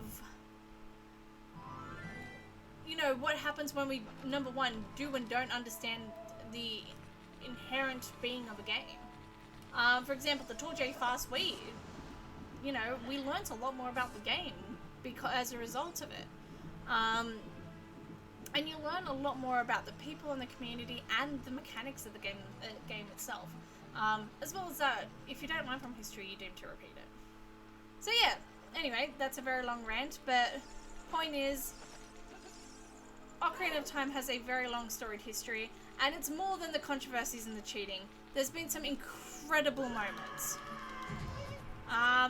You know, what happens when we, number one, do and don't understand the inherent being of a game. For example, the Torjay Fast Wii, you know, we learnt a lot more about the game as a result of it. And you learn a lot more about the people in the community and the mechanics of the game itself. As well as that, if you don't learn from history, you're doomed to repeat it. So yeah, anyway, that's a very long rant, but point is, Ocarina of Time has a very long storied history, and it's more than the controversies and the cheating. There's been some incredible moments. I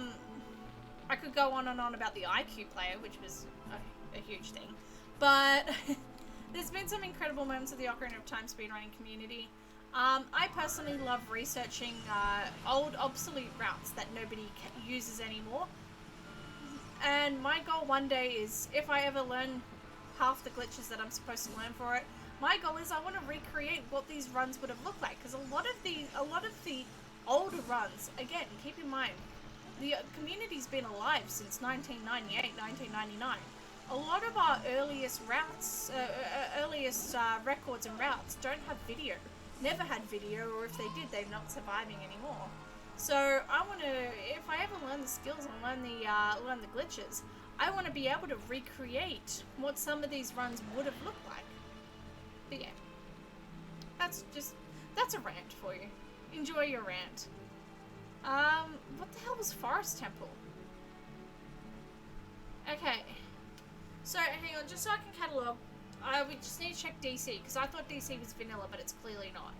could go on and on about the IQ player, which was a huge thing, but there's been some incredible moments of the Ocarina of Time speedrunning community. I personally love researching old obsolete routes that nobody uses anymore, and my goal one day is, if I ever learn half the glitches that I'm supposed to learn for it, my goal is I want to recreate what these runs would have looked like, because a lot of the older runs, again, keep in mind, the community's been alive since 1998, 1999. A lot of our earliest routes, records and routes don't have video, never had video, or if they did, they're not surviving anymore. So I want to, if I ever learn the skills and learn the glitches, I want to be able to recreate what some of these runs would have looked like. But yeah, that's a rant for you. Enjoy your rant. What the hell was Forest Temple? Okay, so hang on, just so I can catalogue, we just need to check DC, because I thought DC was vanilla, but it's clearly not.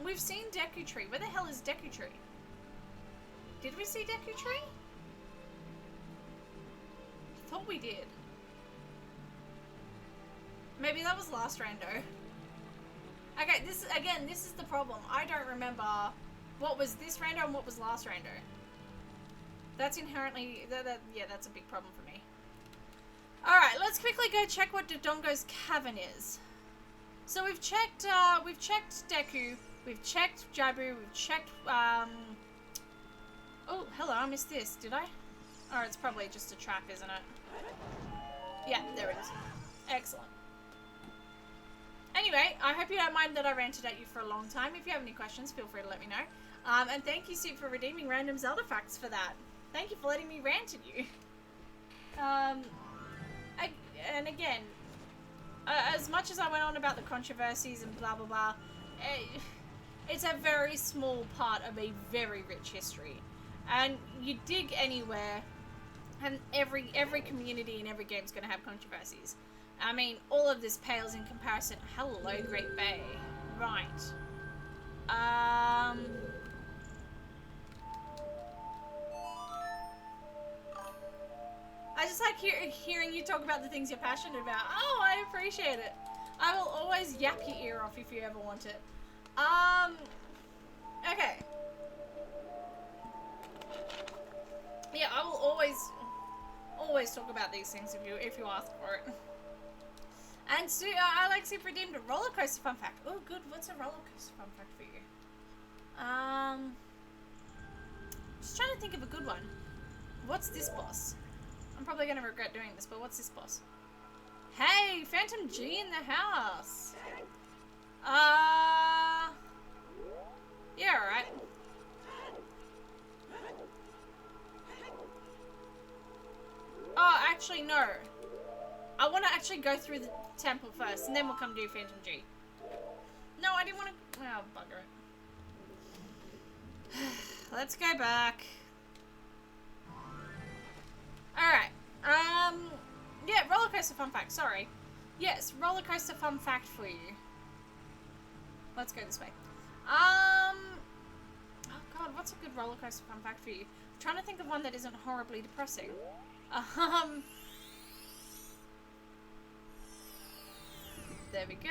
We've seen Deku Tree. Where the hell is Deku Tree? Did we see Deku Tree? I thought we did. Maybe that was last rando. Okay, this is the problem. I don't remember what was this rando and what was last rando. That's inherently... yeah, that's a big problem for me. Alright, let's quickly go check what Dodongo's Cavern is. So we've checked Deku, we've checked Jabu, we've checked, oh, hello, I missed this, did I? Oh, it's probably just a trap, isn't it? Yeah, there it is. Excellent. Anyway. Anyway, I hope you don't mind that I ranted at you for a long time. If you have any questions, feel free to let me know. And thank you, Soup, for redeeming random Zelda facts for that. Thank you for letting me rant at you. And again, as much as I went on about the controversies and blah blah blah, it's a very small part of a very rich history. And you dig anywhere, and every community in every game is going to have controversies. I mean, all of this pales in comparison. Hello, Great Bay. Right. I just like hearing you talk about the things you're passionate about. Oh, I appreciate it. I will always yap your ear off if you ever want it. Okay. Yeah, I will always talk about these things if you ask for it. And so, Alexi redeemed a roller coaster fun fact. Oh, good. What's a roller coaster fun fact for you? Just trying to think of a good one. What's this boss? I'm probably gonna regret doing this, but what's this boss? Hey, Phantom G in the house. Yeah, alright. Oh, actually, no. I want to actually go through the temple first, and then we'll come do Phantom G. No, I didn't want to... Oh, bugger it. Let's go back. Alright. Yeah, roller coaster fun fact. Sorry. Yes, roller coaster fun fact for you. Let's go this way. Oh god, what's a good roller coaster fun fact for you? I'm trying to think of one that isn't horribly depressing. There we go.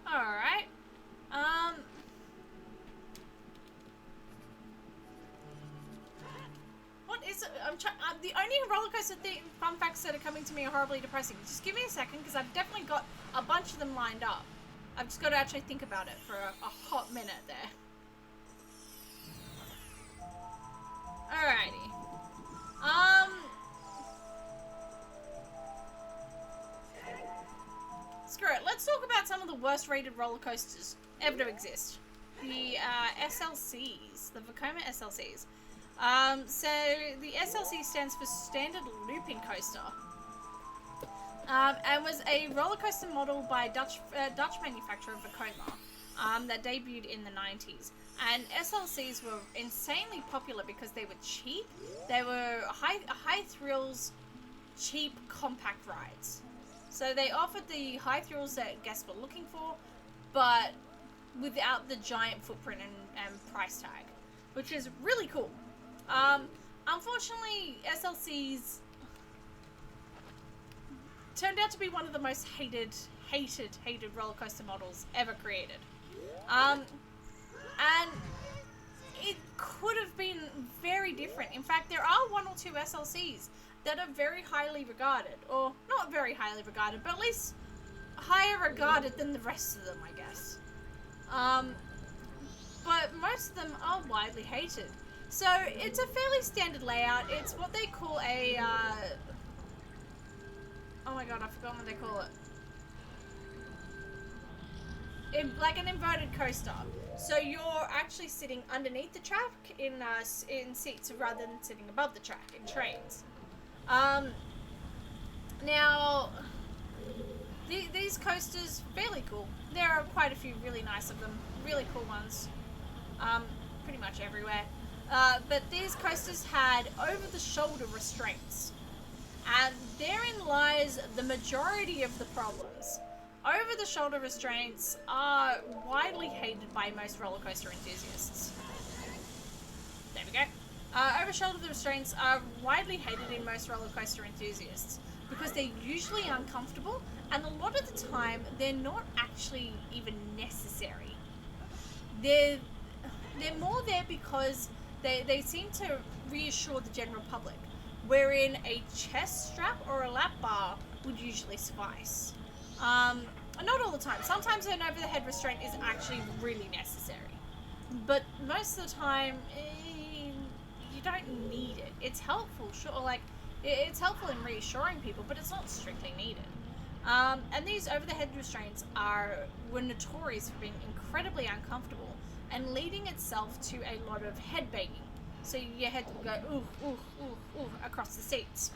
Alright. What is it? The only roller coaster fun facts that are coming to me are horribly depressing. Just give me a second, because I've definitely got a bunch of them lined up. I've just got to actually think about it for a hot minute there. Alrighty. Screw it. Let's talk about some of the worst rated roller coasters ever to exist. The SLCs. The Vekoma SLCs. So the SLC stands for Standard Looping Coaster. And was a roller coaster model by Dutch manufacturer Vekoma that debuted in the 90s. And SLCs were insanely popular because they were cheap. They were high thrills, cheap, compact rides. So they offered the high thrills that guests were looking for, but without the giant footprint and price tag, which is really cool. Unfortunately, SLCs turned out to be one of the most hated roller coaster models ever created. And it could have been very different. In fact, there are one or two SLCs that are very highly regarded, or not very highly regarded, but at least higher regarded than the rest of them, I guess. But most of them are widely hated. So it's a fairly standard layout. It's what they call a, oh my god, I forgot what they call it. Like an inverted coaster. So you're actually sitting underneath the track in seats rather than sitting above the track in trains. Now, these coasters, fairly cool. There are quite a few really nice of them, really cool ones, pretty much everywhere. But these coasters had over-the-shoulder restraints, and therein lies the majority of the problems. Over-the-shoulder restraints are widely hated by most roller coaster enthusiasts. There we go. Over-shoulder restraints are widely hated in most roller coaster enthusiasts because they're usually uncomfortable, and a lot of the time they're not actually even necessary. They're more there because they seem to reassure the general public, wherein a chest strap or a lap bar would usually suffice. Not all the time. Sometimes an over-the-head restraint is actually really necessary, but most of the time you don't need it. It's helpful, sure, like it's helpful in reassuring people, but it's not strictly needed. And these over-the-head restraints were notorious for being incredibly uncomfortable and leading itself to a lot of head banging. So your head would go ooh, ooh, ooh, ooh across the seats.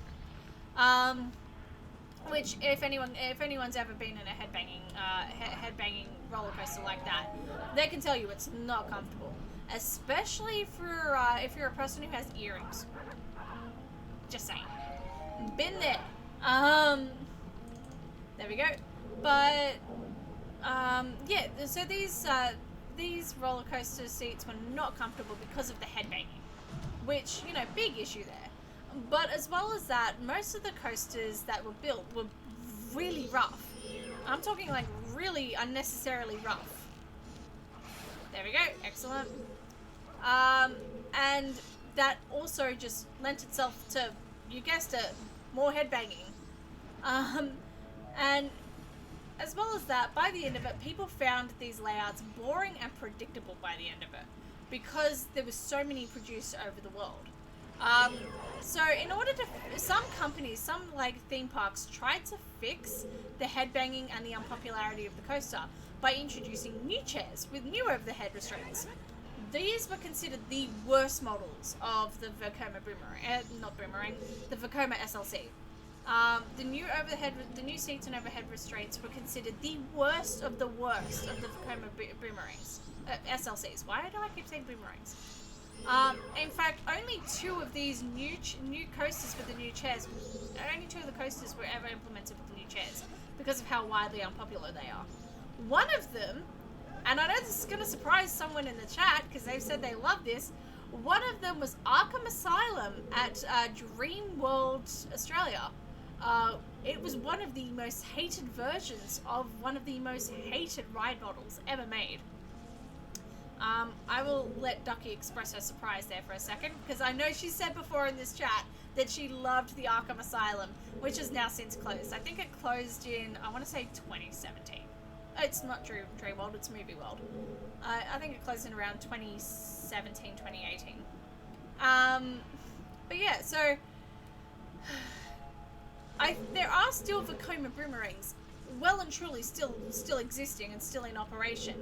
Which, if anyone's ever been in a head banging roller coaster like that, they can tell you it's not comfortable, especially for if you're a person who has earrings. Just saying, been there. There we go. But yeah. So these roller coaster seats were not comfortable because of the head banging, which, you know, big issue there. But as well as that, most of the coasters that were built were really rough. I'm talking like really unnecessarily rough. There we go. Excellent. And that also just lent itself to, you guessed it, more headbanging. And as well as that, by the end of it, people found these layouts boring and predictable by the end of it, because there were so many produced over the world. So in order to, some companies, some like theme parks tried to fix the headbanging and the unpopularity of the coaster by introducing new chairs with new over-the-head restraints. These were considered the worst models of the Vekoma Boomerang, the Vekoma SLC. The new seats and overhead restraints were considered the worst of the Vekoma Boomerangs, SLCs. Why do I keep saying boomerangs? In fact, only two of these new coasters with the new chairs, only two of the coasters were ever implemented with the new chairs because of how widely unpopular they are. One of them, and I know this is going to surprise someone in the chat because they've said they love this, one of them was Arkham Asylum at Dream World Australia. It was one of the most hated versions of one of the most hated ride models ever made. I will let Ducky express her surprise there for a second, because I know she said before in this chat that she loved the Arkham Asylum, which has now since closed. I think it closed in, I want to say 2017. It's not Dream World, it's Movie World. I think it closed in around 2017, 2018. But yeah, so there are still Vekoma Boomerangs well and truly still existing and still in operation.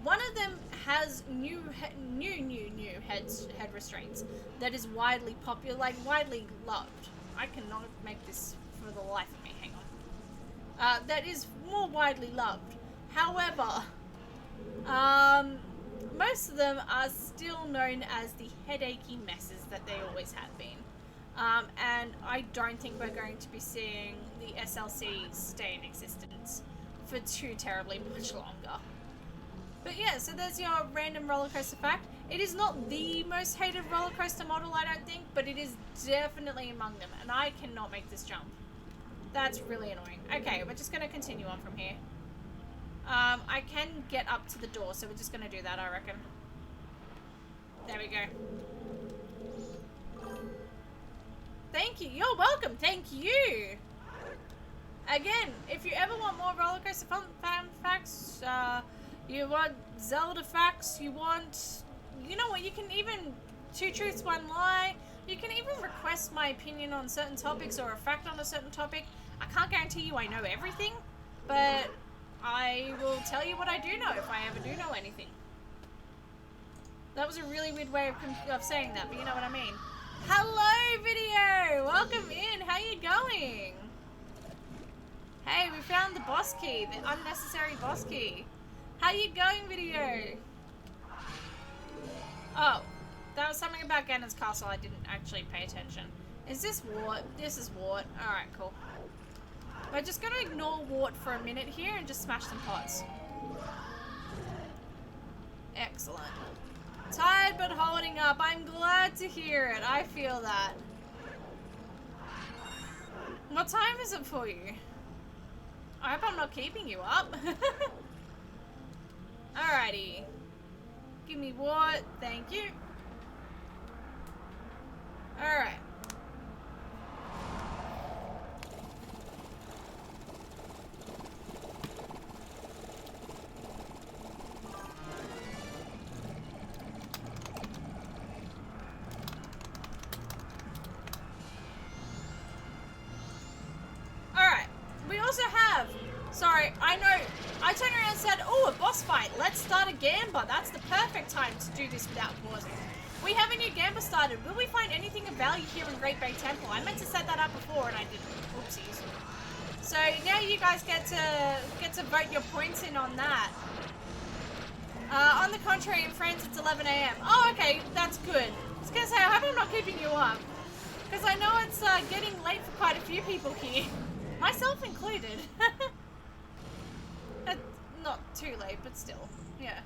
One of them has new head restraints that is widely popular, like widely loved. I cannot make this for the life of me. Hang on. That is more widely loved. However, most of them are still known as the headachy messes that they always have been. And I don't think we're going to be seeing the SLC stay in existence for too terribly much longer. But yeah, so there's your random roller coaster fact. It is not the most hated roller coaster model, I don't think, but it is definitely among them, and I cannot make this jump. That's really annoying. Okay, we're just going to continue on from here. I can get up to the door, so we're just going to do that, I reckon. There we go. Thank you. You're welcome. Thank you. Again, if you ever want more roller coaster fun facts, you want Zelda facts, you know what, you can even, 2 truths, 1 lie, you can even request my opinion on certain topics or a fact on a certain topic. I can't guarantee you I know everything, but I will tell you what I do know if I ever do know anything. That was a really weird way of saying that, but you know what I mean. Hello, video! Welcome in, how you going? Hey, we found the boss key, the unnecessary boss key. How you going, video? Oh, that was something about Ganon's castle I didn't actually pay attention. Is this Wart? This is Wart. Alright, cool. We're just gonna ignore Wart for a minute here and just smash some pots. Excellent. Tired but holding up. I'm glad to hear it. I feel that. What time is it for you? I hope I'm not keeping you up. Alrighty. Give me what? Thank you. Alright. Alright. We also have Sorry, I know. I turned around and said, oh, a boss fight. Let's start a Gamba. That's the perfect time to do this without pausing. We have a new Gamba started. Will we find anything of value here in Great Bay Temple? I meant to set that up before and I didn't. Oopsies. So now you guys get to vote your points in on that. On the contrary, in France it's 11 a.m. Oh, okay, that's good. I was gonna say, I hope I'm not keeping you up. Because I know it's getting late for quite a few people here. Myself included. Not too late, but still. Yeah.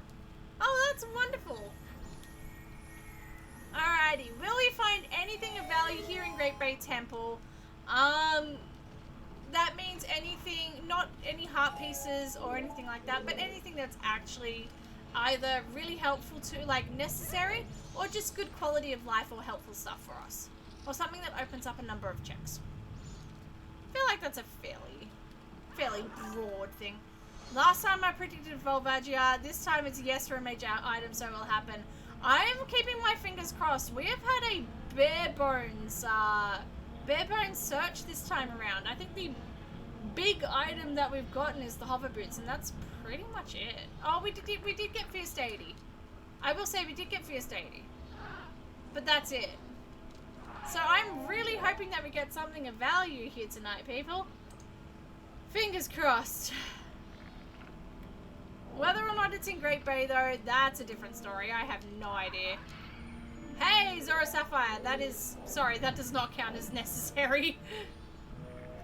Oh, that's wonderful. Alrighty. Will we find anything of value here in Great Bay Temple? That means anything, not any heart pieces or anything like that, but anything that's actually either really helpful to, like, necessary, or just good quality of life or helpful stuff for us. Or something that opens up a number of checks. I feel like that's a fairly broad thing. Last time I predicted Volvagia, this time it's yes for a major item, so it will happen. I'm keeping my fingers crossed. We have had a bare bones search this time around. I think the big item that we've gotten is the hover boots, and that's pretty much it. Oh, we did get Fierce Deity. I will say we did get Fierce Deity. But that's it. So I'm really hoping that we get something of value here tonight, people. Fingers crossed. Whether or not it's in Great Bay, though, that's a different story. I have no idea. Hey, Zora Sapphire, that does not count as necessary.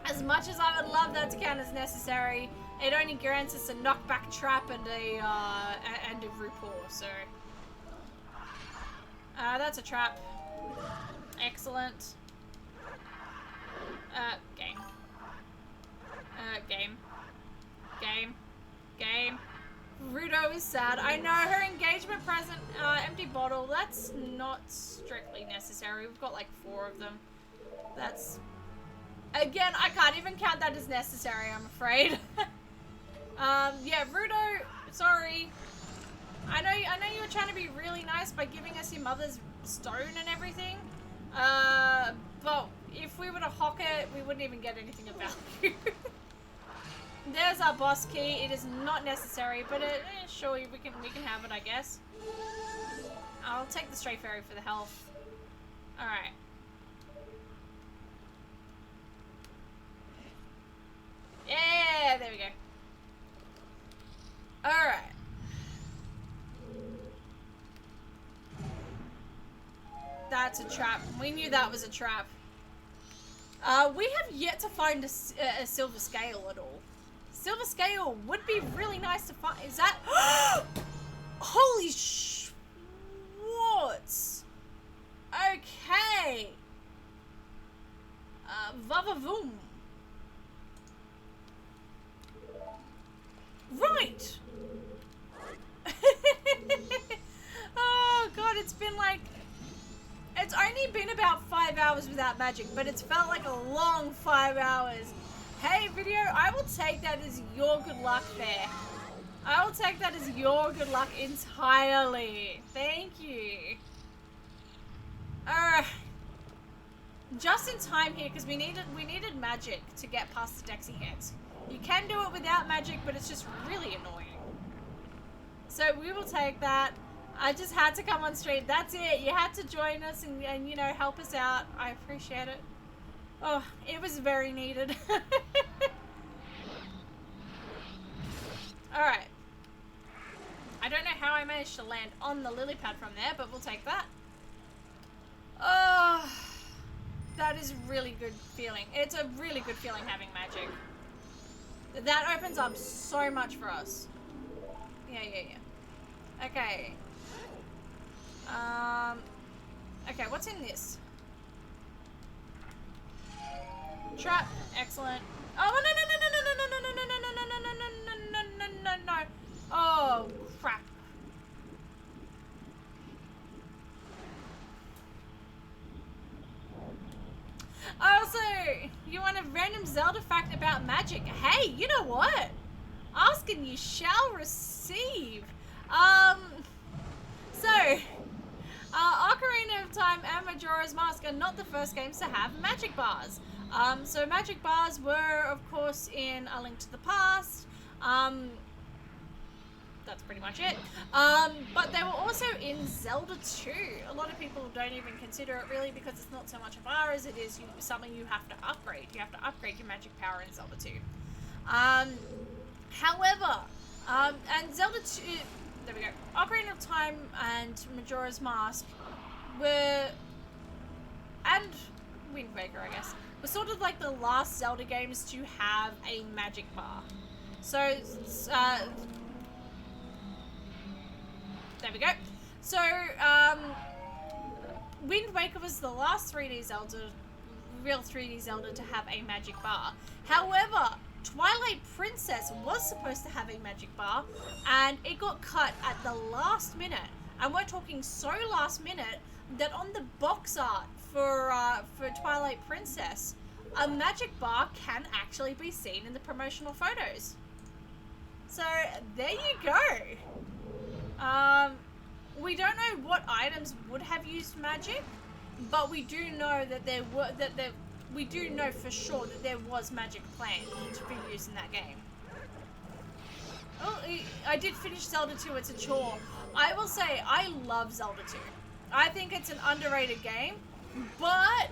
As much as I would love that to count as necessary, it only grants us a knockback trap and a RuPaul, so... that's a trap. Excellent. Game. Game. Rudo is sad. I know, her engagement present, empty bottle, that's not strictly necessary. We've got like 4 of them. That's... Again, I can't even count that as necessary, I'm afraid. Yeah, Rudo, sorry. I know you were trying to be really nice by giving us your mother's stone and everything. But if we were to hawk it, we wouldn't even get anything of value. There's our boss key. It is not necessary, but sure, we can have it, I guess. I'll take the stray fairy for the health. All right. Yeah, there we go. All right. That's a trap. We knew that was a trap. We have yet to find a silver scale at all. Silver scale would be really nice to find. Is that... Holy Schwartz. Okay. Vavavoom. Right. Oh god, it's been like... It's only been about 5 hours without magic, but it's felt like a long 5 hours. Hey, video, I will take that as your good luck there. I will take that as your good luck entirely. Thank you. Alright. Just in time here, because we needed magic to get past the Dexy hands. You can do it without magic, but it's just really annoying. So we will take that. I just had to come on stream. That's it. You had to join us and you know, help us out. I appreciate it. Oh, it was very needed. Alright. I don't know how I managed to land on the lily pad from there, but we'll take that. Oh, that is really good feeling. It's a really good feeling having magic. That opens up so much for us. Yeah. Okay. Okay, what's in this? Trap. Excellent. Oh, no. Oh, crap. Also, you want a random Zelda fact about magic? Hey, you know what? Ask and you shall receive. Ocarina of Time and Majora's Mask are not the first games to have magic bars. So magic bars were, of course, in A Link to the Past. That's pretty much it. But they were also in Zelda 2. A lot of people don't even consider it really because it's not so much a bar as it is something you have to upgrade. You have to upgrade your magic power in Zelda 2. However, and Zelda 2, there we go. Ocarina of Time and Majora's Mask were, and Wind Waker, I guess, were sort of like the last Zelda games to have a magic bar. So, there we go. So, Wind Waker was the last 3D Zelda, real 3D Zelda to have a magic bar. However, Twilight Princess was supposed to have a magic bar, and it got cut at the last minute. And we're talking so last minute that on the box art for Twilight Princess, a magic bar can actually be seen in the promotional photos. So there you go. We don't know what items would have used magic, but we do know that we do know for sure that there was magic planned to be used in that game. Oh, I did finish Zelda 2. It's a chore. I will say I love Zelda 2. I think it's an underrated game, but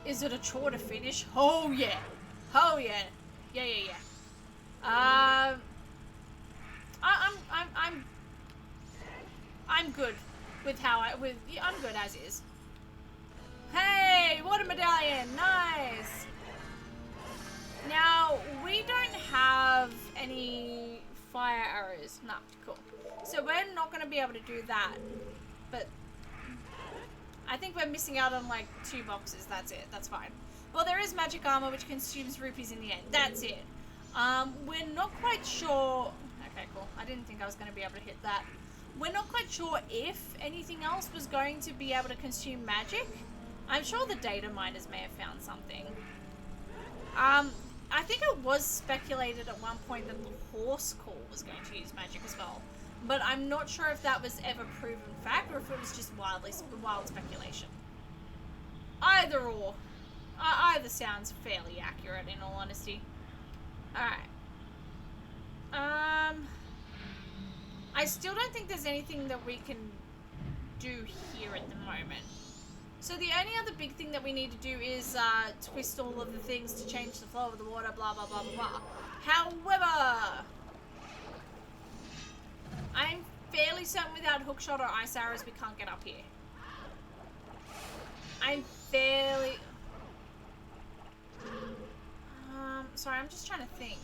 is it a chore to finish? Oh yeah. Oh yeah. Yeah. I'm good with I'm good as is. Hey, water medallion, nice. Now we don't have any fire arrows. Nah, cool. So we're not gonna be able to do that. But I think we're missing out on like 2 boxes. That's it. That's fine. Well, there is magic armor which consumes rupees in the end. That's it. We're not quite sure. Okay, cool. I didn't think I was gonna be able to hit that. We're not quite sure if anything else was going to be able to consume magic. I'm sure the data miners may have found something. I think it was speculated at one point that the horse call was going to use magic as well. But I'm not sure if that was ever proven fact or if it was just wild speculation. Either or. Either sounds fairly accurate in all honesty. Alright. I still don't think there's anything that we can do here at the moment. So the only other big thing that we need to do is twist all of the things to change the flow of the water, blah, blah, blah, blah, blah. However, I'm fairly certain without hookshot or ice arrows we can't get up here. I'm fairly... sorry, I'm just trying to think.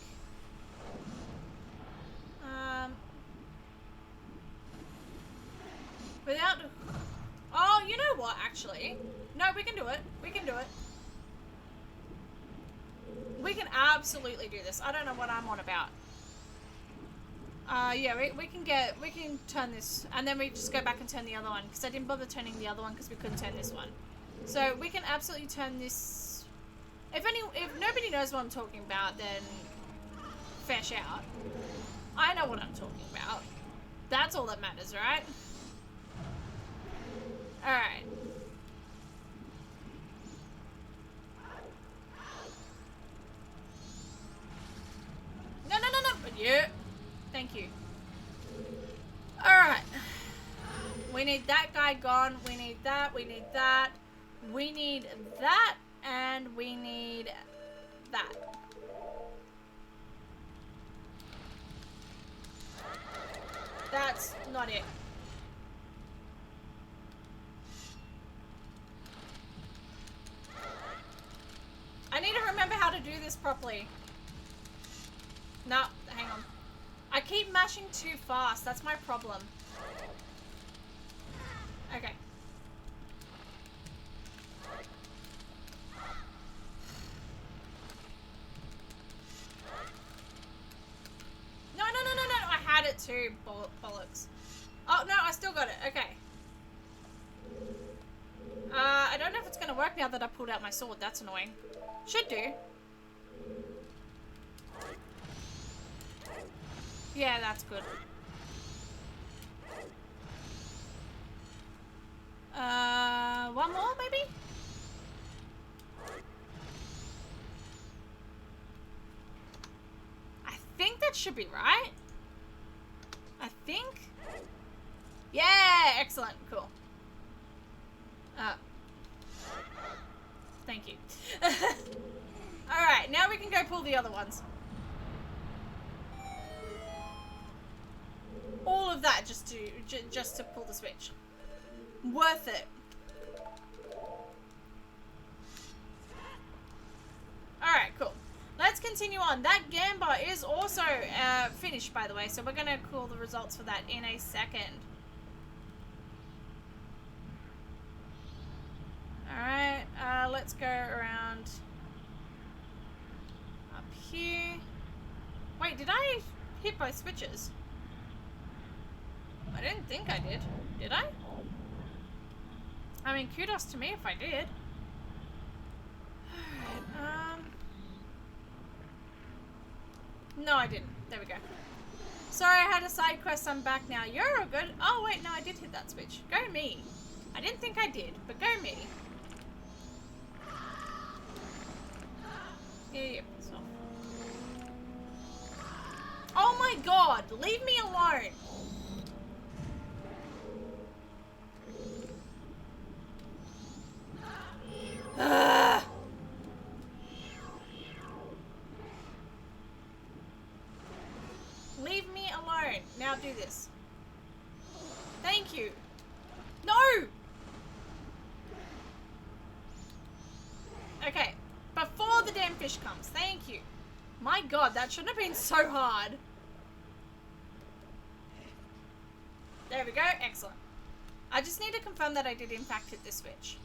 Without... Oh, you know what, actually? No, we can do it. We can do it. We can absolutely do this. I don't know what I'm on about. Yeah, we can turn this, and then we just go back and turn the other one, because I didn't bother turning the other one because we couldn't turn this one. So we can absolutely turn this. If nobody knows what I'm talking about, then fair shout. I know what I'm talking about. That's all that matters, right? Alright. No. Yeah. Thank you. Alright. We need that guy gone. We need that. We need that. We need that. And we need that. That's not it. I need to remember how to do this properly. No, hang on. I keep mashing too fast. That's my problem. Okay. No. I had it too. Bollocks. Oh, no, I still got it. Okay. I don't know if it's going to work now that I pulled out my sword. That's annoying. Should do. Yeah, that's good. One more, maybe? should be right. I think. Yeah, excellent, cool. Thank you. Alright, now we can go pull the other ones. All of that just to pull the switch. Worth it. Alright, cool. Let's continue on. That Gamba is also finished, by the way, so we're going to call the results for that in a second. Alright, let's go around up here. Wait, did I hit both switches? I didn't think I did. Did I? I mean, kudos to me if I did. Alright, no, I didn't. There we go. Sorry, I had a side quest. I'm back now. You're all good. Oh, wait, no, I did hit that switch. Go me. I didn't think I did, but go me. Yeah, piss off. Oh my god, leave me alone. Ugh. Leave me alone. Now do this. Thank you. No! Okay. Before the damn fish comes. Thank you. My god, that shouldn't have been so hard. There we go. Excellent. I just need to confirm that I did in fact hit this switch.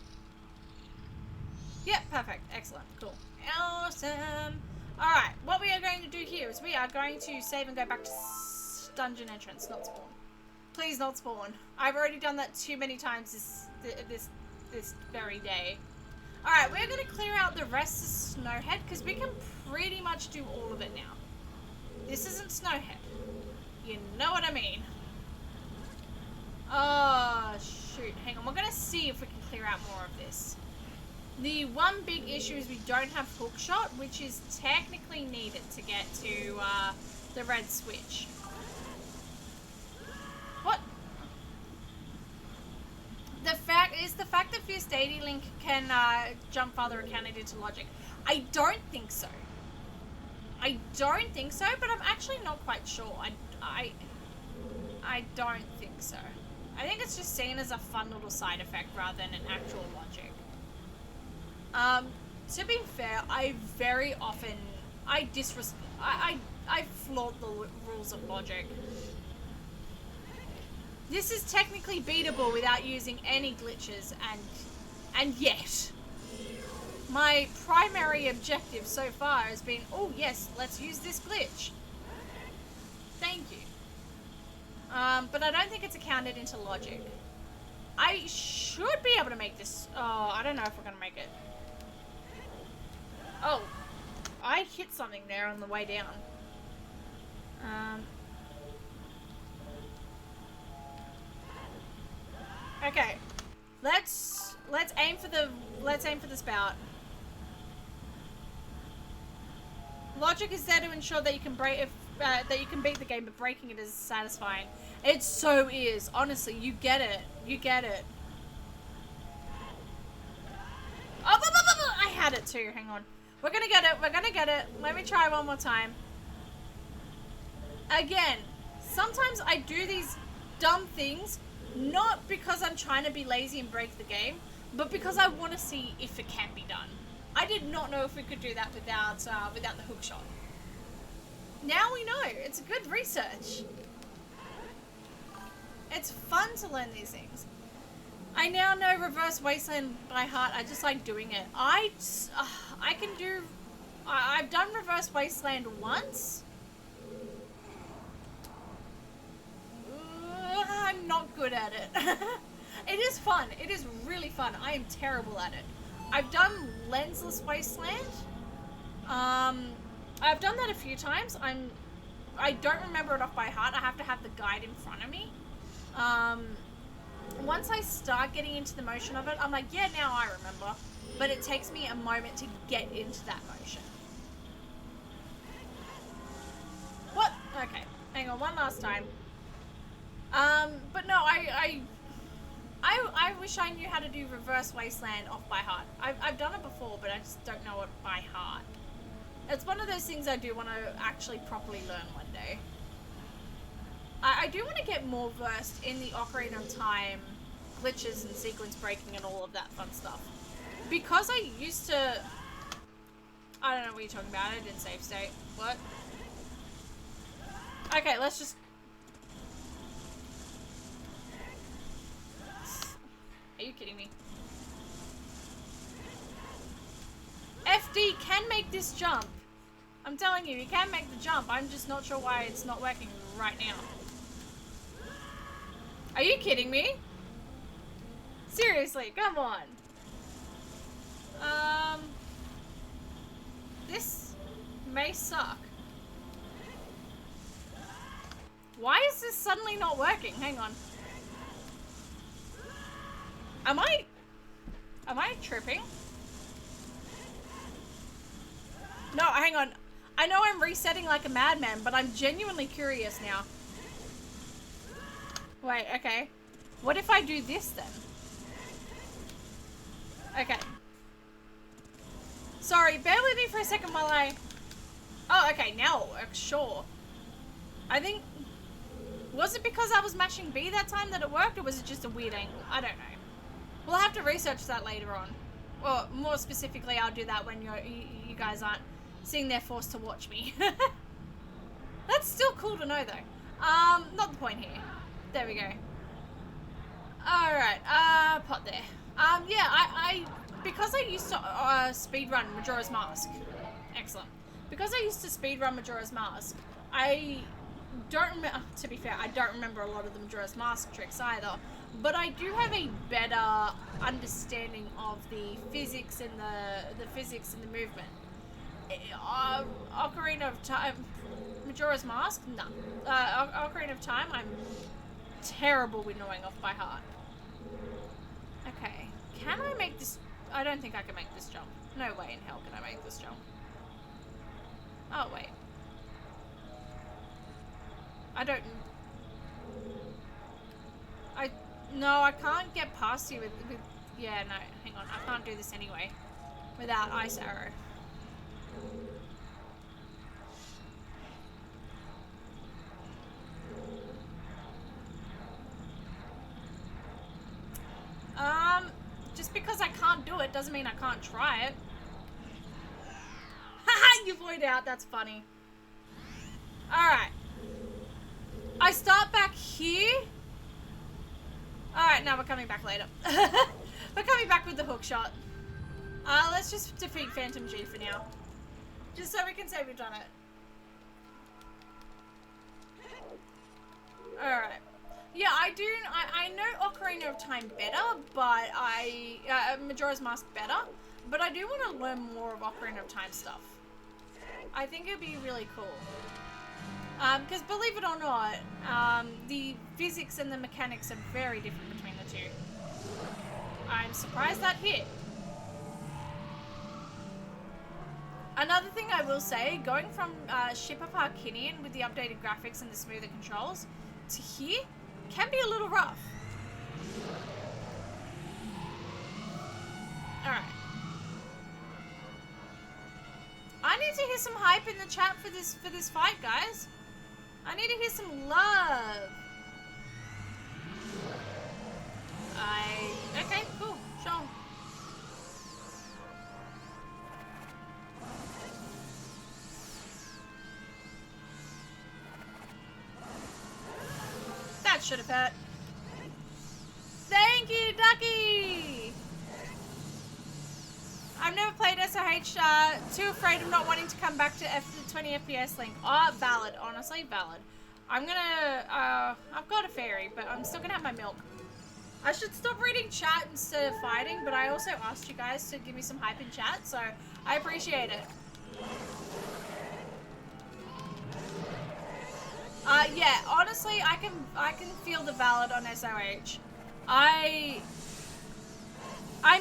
Yep, perfect. Excellent. Cool. Awesome. Alright, what we are going to do here is we are going to save and go back to dungeon entrance, not spawn. Please not spawn. I've already done that too many times this very day. Alright, we're going to clear out the rest of Snowhead because we can pretty much do all of it now. This isn't Snowhead. You know what I mean. Oh, shoot. Hang on. We're going to see if we can clear out more of this. The one big issue is we don't have hookshot, which is technically needed to get to the red switch. What? The fact that Fierce Deity Link can jump Father Accounted into logic. I don't think so. I don't think so, but I'm actually not quite sure. I don't think so. I think it's just seen as a fun little side effect rather than an actual logic. To be fair, I very often, I flaunt the rules of logic. This is technically beatable without using any glitches, and yet, my primary objective so far has been, oh yes, let's use this glitch. Thank you. But I don't think it's accounted into logic. I should be able to make this, oh, I don't know if we're gonna make it. Oh, I hit something there on the way down. Okay, let's aim for the spout. Logic is there to ensure that you can that you can beat the game, but breaking it is satisfying. It so is. Honestly, you get it. You get it. Oh, I had it too. Hang on. We're gonna get it. We're gonna get it. Let me try one more time. Again, sometimes I do these dumb things, not because I'm trying to be lazy and break the game, but because I want to see if it can be done. I did not know if we could do that without the hook shot. Now we know. It's good research. It's fun to learn these things. I now know Reverse Wasteland by heart. I just like doing it. I've done Reverse Wasteland once. I'm not good at it. It is fun. It is really fun. I am terrible at it. I've done Lensless Wasteland. I've done that a few times. I don't remember it off by heart. I have to have the guide in front of me. Once I start getting into the motion of it, I'm like, yeah, now I remember. But it takes me a moment to get into that motion. What? hang on, one last time. But no, I wish I knew how to do Reverse Wasteland off by heart. I've done it before, but I just don't know it by heart. It's one of those things I do want to actually properly learn one day. I do want to get more versed in the Ocarina of Time glitches and sequence breaking and all of that fun stuff. Because I used to... I don't know what you're talking about. I didn't save state. What? Okay, let's just... Are you kidding me? FD can make this jump. I'm telling you, he can make the jump. I'm just not sure why it's not working right now. Are you kidding me? Seriously, come on. This may suck. Why is this suddenly not working? Hang on. Am I tripping? No, hang on. I know I'm resetting like a madman, but I'm genuinely curious now. Wait, okay. What if I do this then? Okay. Sorry, bear with me for a second while I... Oh, okay, now it works, sure. I think... Was it because I was mashing B that time that it worked, or was it just a weird angle? I don't know. We'll have to research that later on. Or, more specifically, I'll do that when you guys aren't sitting there forced to watch me. That's still cool to know, though. Not the point here. There we go. Alright, pot there. Yeah, because I used to speedrun Majora's Mask. Excellent. Because I used to speedrun Majora's Mask, I don't remember, to be fair, I don't remember a lot of the Majora's Mask tricks either, but I do have a better understanding of the physics and the physics and the movement. Ocarina of Time, Majora's Mask? No. Ocarina of Time, I'm terrible with knowing off by heart. Okay, can I make this? I don't think I can make this jump. No way in hell can I make this jump. Oh, wait. I don't... No, I can't get past you with... Yeah, no, hang on. I can't do this anyway. Without Ice Arrow. Just because I can't do it doesn't mean I can't try it. Haha, you void out. That's funny. Alright. I start back here. Alright, now we're coming back later. We're coming back with the hook shot. Let's just defeat Phantom G for now. Just so we can say we've done it. Alright. Yeah, I know Ocarina of Time better, but Majora's Mask better, but I do want to learn more of Ocarina of Time stuff. I think it'd be really cool. Because believe it or not, the physics and the mechanics are very different between the two. I'm surprised that hit. Another thing I will say, going from Shipper Parkinian with the updated graphics and the smoother controls to here can be a little rough. Alright. I need to hear some hype in the chat for this fight, guys. I need to hear some love. Okay, cool, sure. That should have hurt. Thank you, Ducky! I've never played SOH, too afraid of not wanting to come back to 20 FPS link. Oh, valid, honestly, valid. I'm gonna, I've got a fairy, but I'm still gonna have my milk. I should stop reading chat instead of fighting, but I also asked you guys to give me some hype in chat, so I appreciate it. Yeah, honestly, I can feel the valid on SOH. I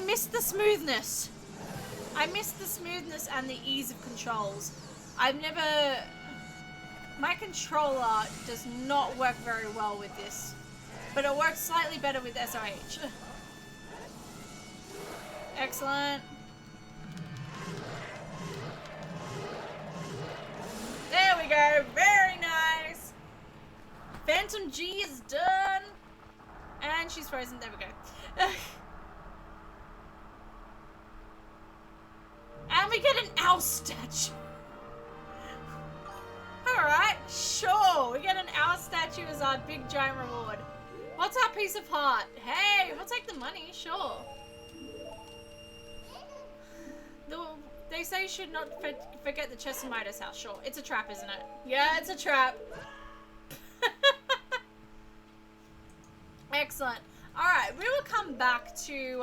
miss the smoothness. I miss the smoothness and the ease of controls. I've never... My controller does not work very well with this, but it works slightly better with SOH. Excellent. There we go. Very nice. Phantom G is done. And she's frozen. There we go. And we get an owl statue. Alright, sure. We get an owl statue as our big giant reward. What's our piece of heart? Hey, we'll take the money, sure. They say you should not forget the chest in Midas house. Sure, it's a trap, isn't it? Yeah, it's a trap. Excellent. Alright, we will come back to,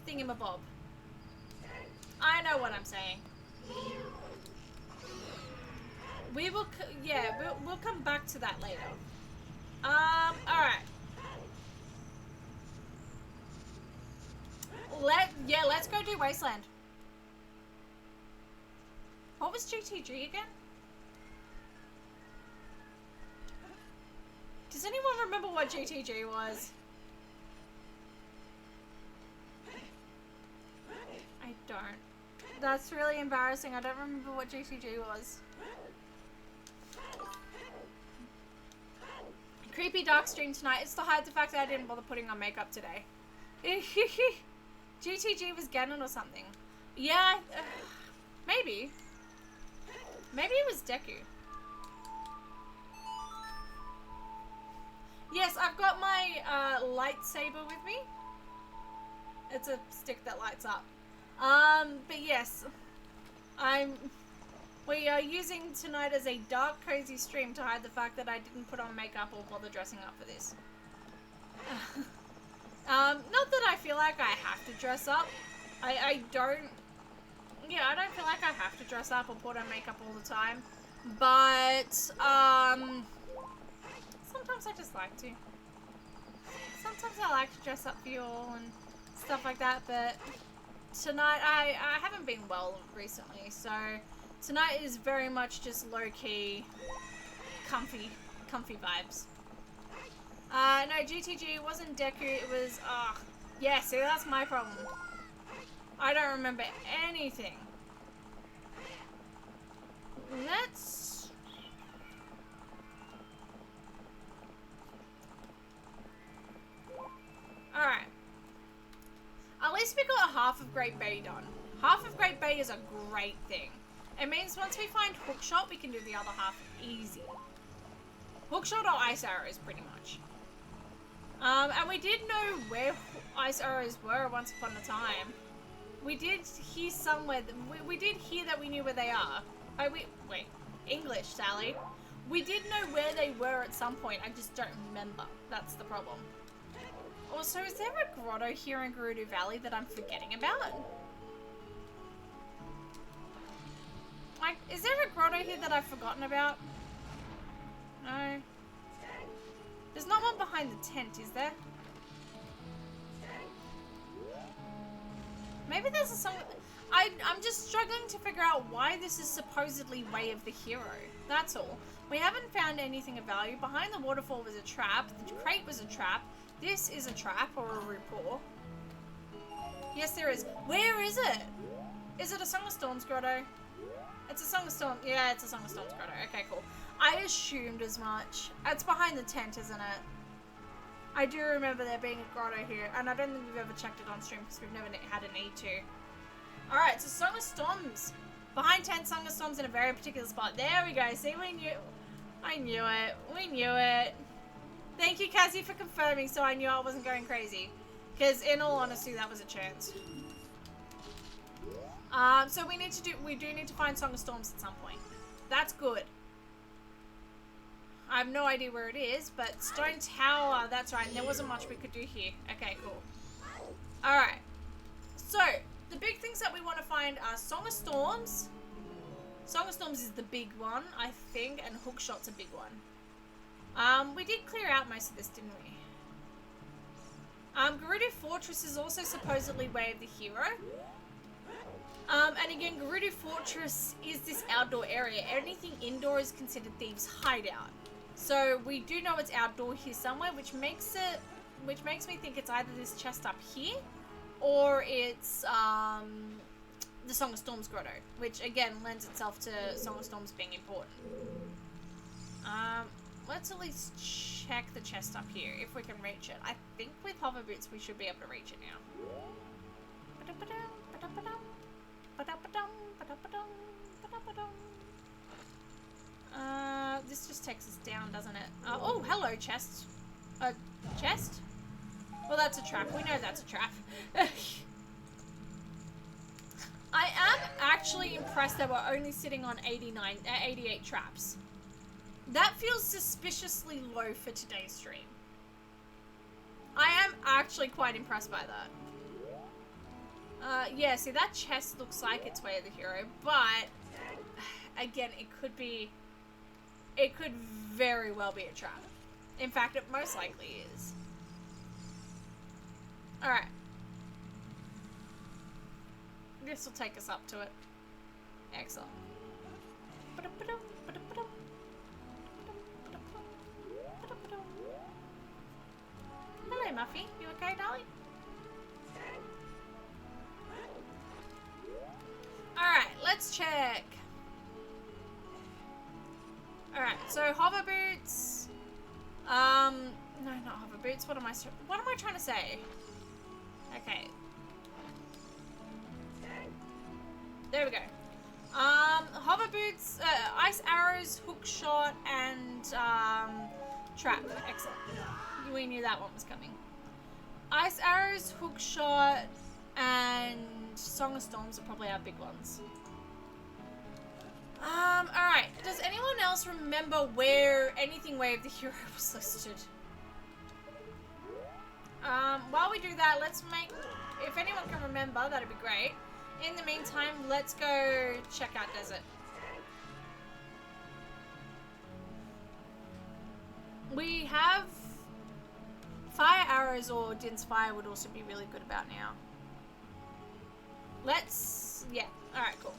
Thingamabob. I know what I'm saying. We'll come back to that later. Alright. Let's go do Wasteland. What was GTG again? Does anyone remember what GTG was? I don't. That's really embarrassing. I don't remember what GTG was. Creepy dark stream tonight. It's to hide the fact that I didn't bother putting on makeup today. GTG was Ganon or something. Yeah, maybe. Maybe it was Deku. Yes, I've got my lightsaber with me. It's a stick that lights up. But yes, we are using tonight as a dark, crazy stream to hide the fact that I didn't put on makeup or bother dressing up for this. Not that I feel like I have to dress up. I don't feel like I have to dress up or put on makeup all the time. But, sometimes I just like to. Sometimes I like to dress up for you all and stuff like that, but tonight, I haven't been well recently, so tonight is very much just low-key, comfy vibes. No, GTG, it wasn't Deku, it was, yeah, see, that's my problem. I don't remember anything. Let's... Alright. At least we got half of Great Bay done. Half of Great Bay is a great thing. It means once we find Hookshot, we can do the other half easy. Hookshot or Ice Arrows, pretty much. And we did know where Ice Arrows were once upon a time. We did hear somewhere, we did hear that we knew where they are. Oh, wait, English, Sally. We did know where they were at some point, I just don't remember. That's the problem. Also, is there a grotto here in Gerudo Valley that I'm forgetting about? Like, is there a grotto here that I've forgotten about? No. There's not one behind the tent, is there? Maybe there's a song... I'm just struggling to figure out why this is supposedly Way of the Hero. That's all. We haven't found anything of value. Behind the waterfall was a trap. The crate was a trap. This is a trap or a rapport. Yes, there is. Where is it? Is it a Song of Storms grotto? It's a Song of Storms. Yeah, it's a Song of Storms grotto. Okay, cool. I assumed as much. It's behind the tent, isn't it? I do remember there being a grotto here, and I don't think we've ever checked it on stream because we've never had a need to. Alright, so Song of Storms. Behind tent, Song of Storms in a very particular spot. There we go. See, we knew... I knew it. We knew it. Thank you, Cassie, for confirming, so I knew I wasn't going crazy. Because, in all honesty, that was a chance. So we do need to find Song of Storms at some point. That's good. I have no idea where it is, but Stone Tower, that's right, and there wasn't much we could do here. Okay, cool. Alright. So, the big things that we want to find are Song of Storms. Song of Storms is the big one, I think, and Hookshot's a big one. We did clear out most of this, didn't we? Gerudo Fortress is also supposedly Way of the Hero. And again, Gerudo Fortress is this outdoor area. Anything indoor is considered Thieves' Hideout. So we do know it's outdoor here somewhere, which makes me think it's either this chest up here, or it's the Song of Storms grotto, which again lends itself to Song of Storms being important. Let's at least check the chest up here if we can reach it. I think with hover boots we should be able to reach it now. This just takes us down, doesn't it? Oh, hello, chest. Chest? Well, that's a trap. We know that's a trap. I am actually impressed that we're only sitting on 88 traps. That feels suspiciously low for today's stream. I am actually quite impressed by that. Yeah, see, that chest looks like it's Way of the Hero, but again, it could very well be a trap. In fact, it most likely is. Alright. This will take us up to it. Excellent. Hello, Muffy. You okay, darling? Alright, let's check. Alright, so hover boots. No, not hover boots. What am I trying to say? Okay. There we go. Hover boots, ice arrows, hook shot, and trap. Excellent. We knew that one was coming. Ice arrows, hook shot, and Song of Storms are probably our big ones. Alright. Does anyone else remember where anything Way of the Hero was listed? While we do that, let's make... If anyone can remember, that'd be great. In the meantime, let's go check out Desert. We have... Fire arrows or Din's Fire would also be really good about now. Let's... Yeah. Alright, cool.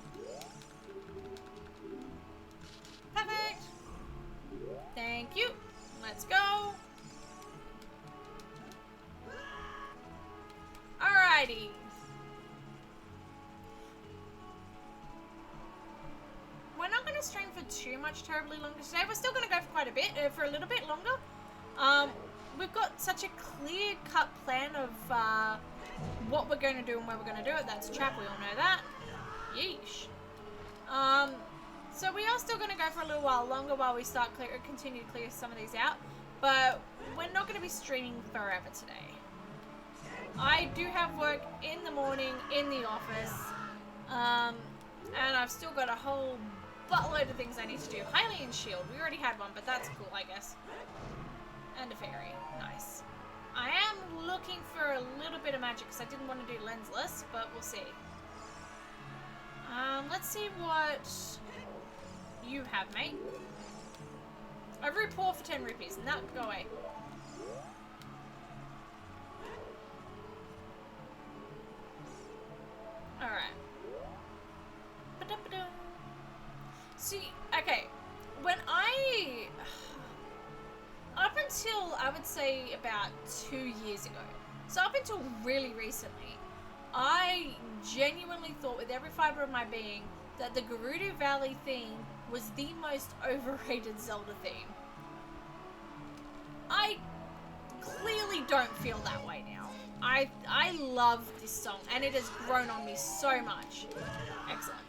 Perfect. Thank you. Let's go. Alrighty. We're not going to stream for too much terribly longer today. We're still going to go for quite a bit, for a little bit longer. We've got such a clear-cut plan of what we're going to do and where we're going to do it. That's a trap, we all know that. Yeesh. So we are still going to go for a little while longer while we continue to clear some of these out. But we're not going to be streaming forever today. I do have work in the morning in the office. And I've still got a whole buttload of things I need to do. Hylian Shield. We already had one, but that's cool, I guess. And a fairy. Nice. I am looking for a little bit of magic because I didn't want to do lensless, but we'll see. Let's see what you have, mate. Every pour for 10 rupees, and that would go away. Alright. See, okay, when up until, I would say, about 2 years ago, so up until really recently, I genuinely thought with every fiber of my being that the Gerudo Valley theme was the most overrated Zelda theme. I clearly don't feel that way now. I love this song, and it has grown on me so much. Excellent.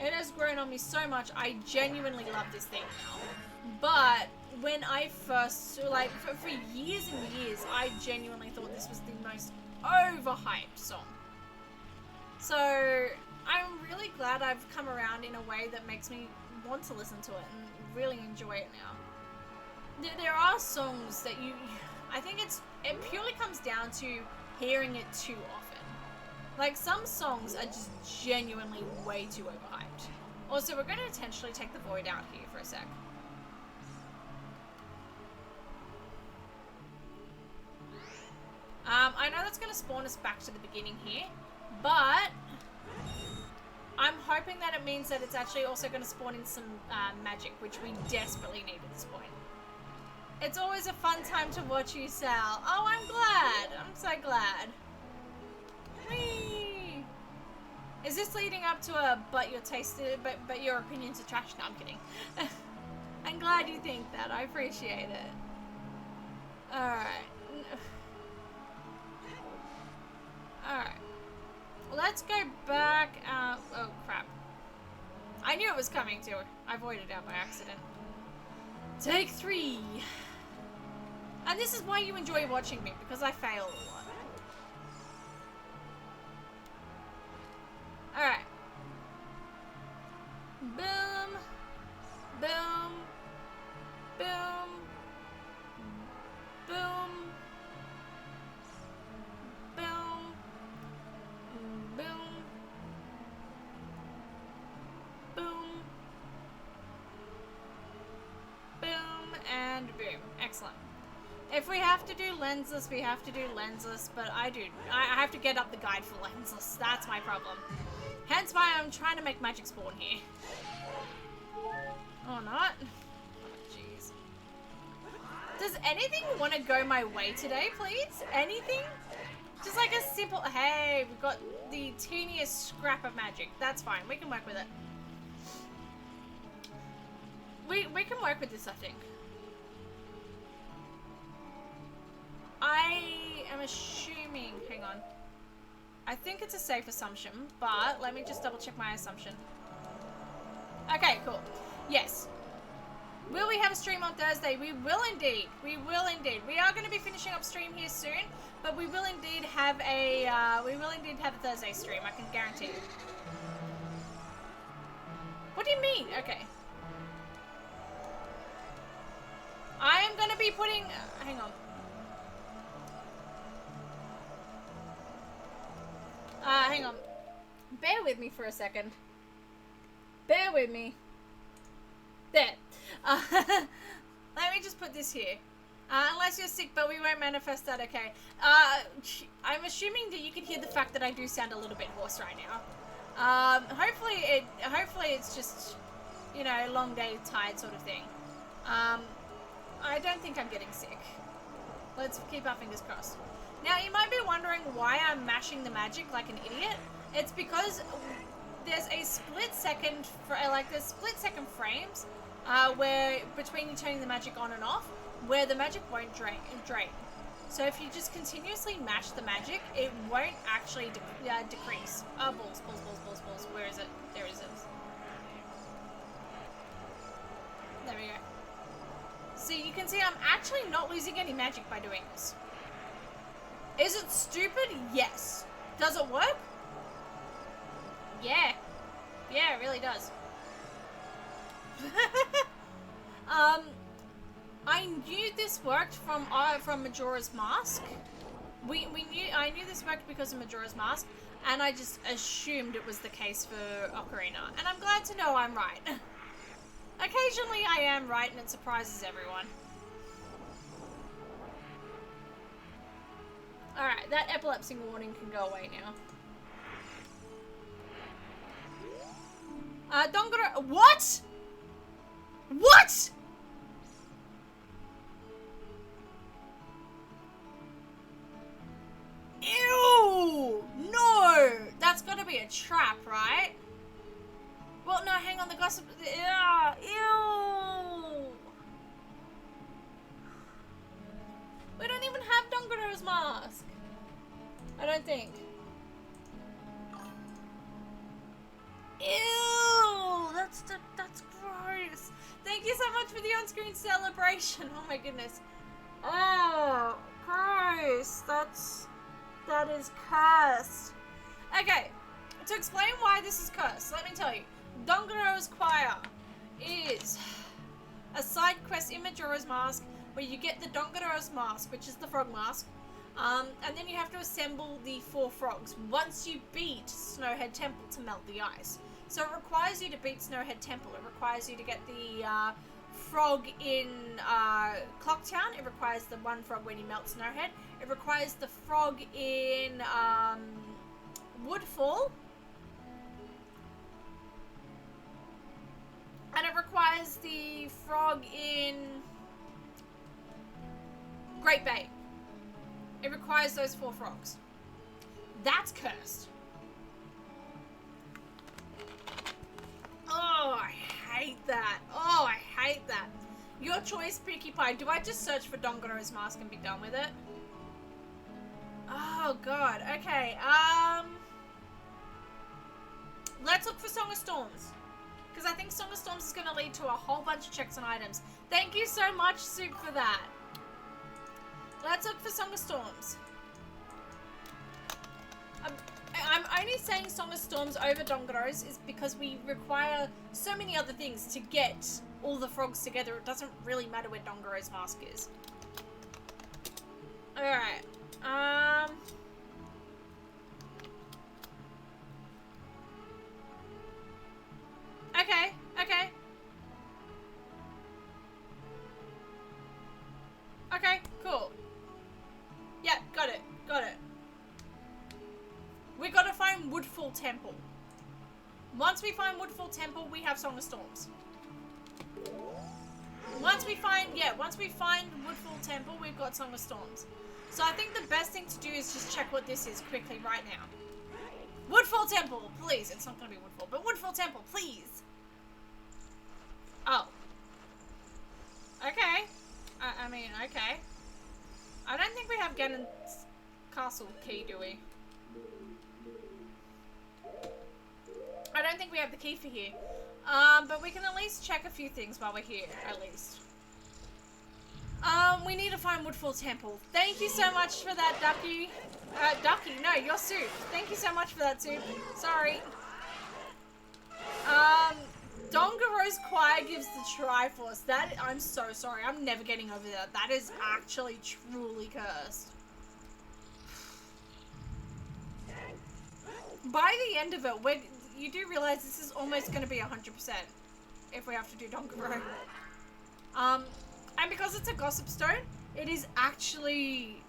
It has grown on me so much. I genuinely love this theme now. But when I first, like, for years and years, I genuinely thought this was the most overhyped song. So I'm really glad I've come around in a way that makes me want to listen to it and really enjoy it now. There are songs that I think it purely comes down to hearing it too often. Like, some songs are just genuinely way too overhyped. Also, we're going to intentionally take the void out here for a sec. I know that's going to spawn us back to the beginning here, but I'm hoping that it means that it's actually also going to spawn in some magic, which we desperately need at this point. It's always a fun time to watch you, Sal. Oh, I'm glad. I'm so glad. Whee! Is this leading up to a but your opinions are trash? No, I'm kidding. I'm glad you think that. I appreciate it. Alright. Alright. Let's go back. Oh, crap. I knew it was coming too. I avoided it by accident. Take 3. And this is why you enjoy watching me, because I fail a lot. Alright. Boom. Boom. Boom. Boom. Boom. Boom. Boom. Boom. And boom. Excellent. If we have to do lensless, we have to do lensless, but I have to get up the guide for lensless. That's my problem. Hence why I'm trying to make magic spawn here. Or not. Jeez. Does anything want to go my way today, please? Anything? Just like a simple, hey, we've got the teeniest scrap of magic. That's fine. We can work with it. We can work with this, I think. I am assuming, hang on. I think it's a safe assumption, but let me just double check my assumption. Okay, cool. Yes. Will we have a stream on Thursday? We will indeed. We will indeed. We are going to be finishing up stream here soon, but we will indeed have a Thursday stream. I can guarantee you. What do you mean? Okay. I am going to be putting. Hang on. Hang on. Bear with me for a second. Bear with me. There. Let me just put this here. Unless you're sick, but we won't manifest that, okay. I'm assuming that you can hear the fact that I do sound a little bit hoarse right now. Hopefully it's just, you know, long day, tired sort of thing. I don't think I'm getting sick. Let's keep our fingers crossed. Now, you might be wondering why I'm mashing the magic like an idiot. It's because there's a split second, there's split second frames where between you turning the magic on and off, where the magic won't drain. So if you just continuously mash the magic, it won't actually decrease. Oh, balls. Where is it? There it is. There we go. So you can see I'm actually not losing any magic by doing this. Is it stupid? Yes. Does it work? Yeah. Yeah, it really does. I knew this worked from Majora's Mask. I knew this worked because of Majora's Mask, and I just assumed it was the case for Ocarina. And I'm glad to know I'm right. Occasionally I am right, and it surprises everyone. Alright, that epilepsy warning can go away now. Dongoro— what? What? Ew! No! That's gotta be a trap, right? Well, no, hang on, the gossip— ew! We don't even have Dongoro's mask. I don't think. Ew! That's gross. Thank you so much for the on-screen celebration. Oh my goodness. Oh, gross. That is cursed. Okay, to explain why this is cursed, let me tell you. Dongoro's Choir is a side quest in Majora's Mask where you get the Dongoro's mask, which is the frog mask, and then you have to assemble the 4 frogs once you beat Snowhead Temple to melt the ice. So it requires you to beat Snowhead Temple. It requires you to get the frog in Clocktown. It requires the 1 frog when you melt Snowhead. It requires the frog in Woodfall. And it requires the frog in Great Bay. It requires those 4 frogs. That's cursed. Oh, I hate that. Oh, I hate that. Your choice, Pinkie Pie. Do I just search for Dongoro's mask and be done with it? Oh, God. Okay, let's look for Song of Storms. Because I think Song of Storms is going to lead to a whole bunch of checks on items. Thank you so much, Soup, for that. Let's look for Song of Storms. I'm only saying Song of Storms over Dongoro's is because we require so many other things to get all the frogs together. It doesn't really matter where Dongoro's mask is. Alright. Okay, okay. Okay, cool. Yeah, got it, got it. We gotta find Woodfall Temple. Once we find Woodfall Temple, we have Song of Storms. Once we find Woodfall Temple, we've got Song of Storms. So I think the best thing to do is just check what this is quickly right now. Woodfall Temple, please. It's not gonna be Woodfall, but Woodfall Temple, please. Oh. Okay. I mean, okay. I don't think we have Ganon's castle key, do we? I don't think we have the key for here. But we can at least check a few things while we're here, at least. We need to find Woodfall Temple. Thank you so much for that, Ducky. Ducky, no, you're Soup. Thank you so much for that, Soup. Sorry. Dongoro's choir gives the Triforce. That, I'm so sorry. I'm never getting over that. That is actually truly cursed. By the end of it, you do realize this is almost going to be 100% if we have to do Dongoro. And because it's a Gossip Stone, it is actually...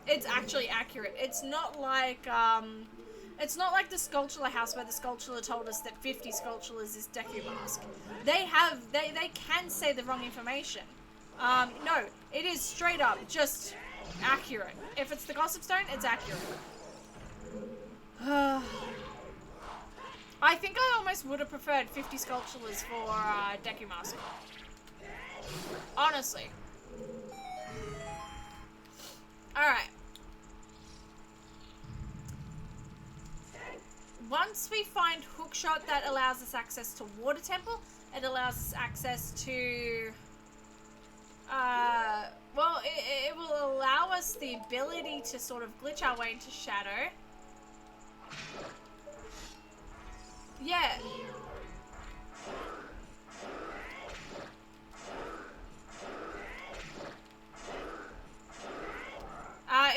It's actually accurate. It's not like the Skulltula house where the Skulltula told us that 50 Skulltulas is Deku Mask. They can say the wrong information. No, it is straight up just accurate. If it's the Gossip Stone, it's accurate. I think I almost would have preferred 50 Skulltulas for Deku Mask. Honestly. Alright. Once we find Hookshot, that allows us access to Water Temple. It allows us access to... well, it will allow us the ability to sort of glitch our way into Shadow. Yeah.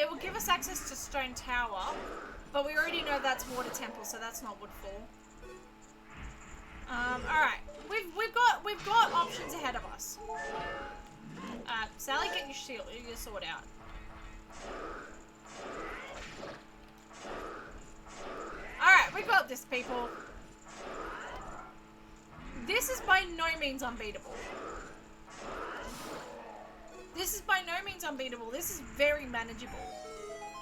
It will give us access to Stone Tower, but we already know that's Water Temple, so that's not Woodfall. Alright. We've got options ahead of us. Sally, get your sword out. Alright, we got this, people. This is by no means unbeatable. This is by no means unbeatable. This is very manageable.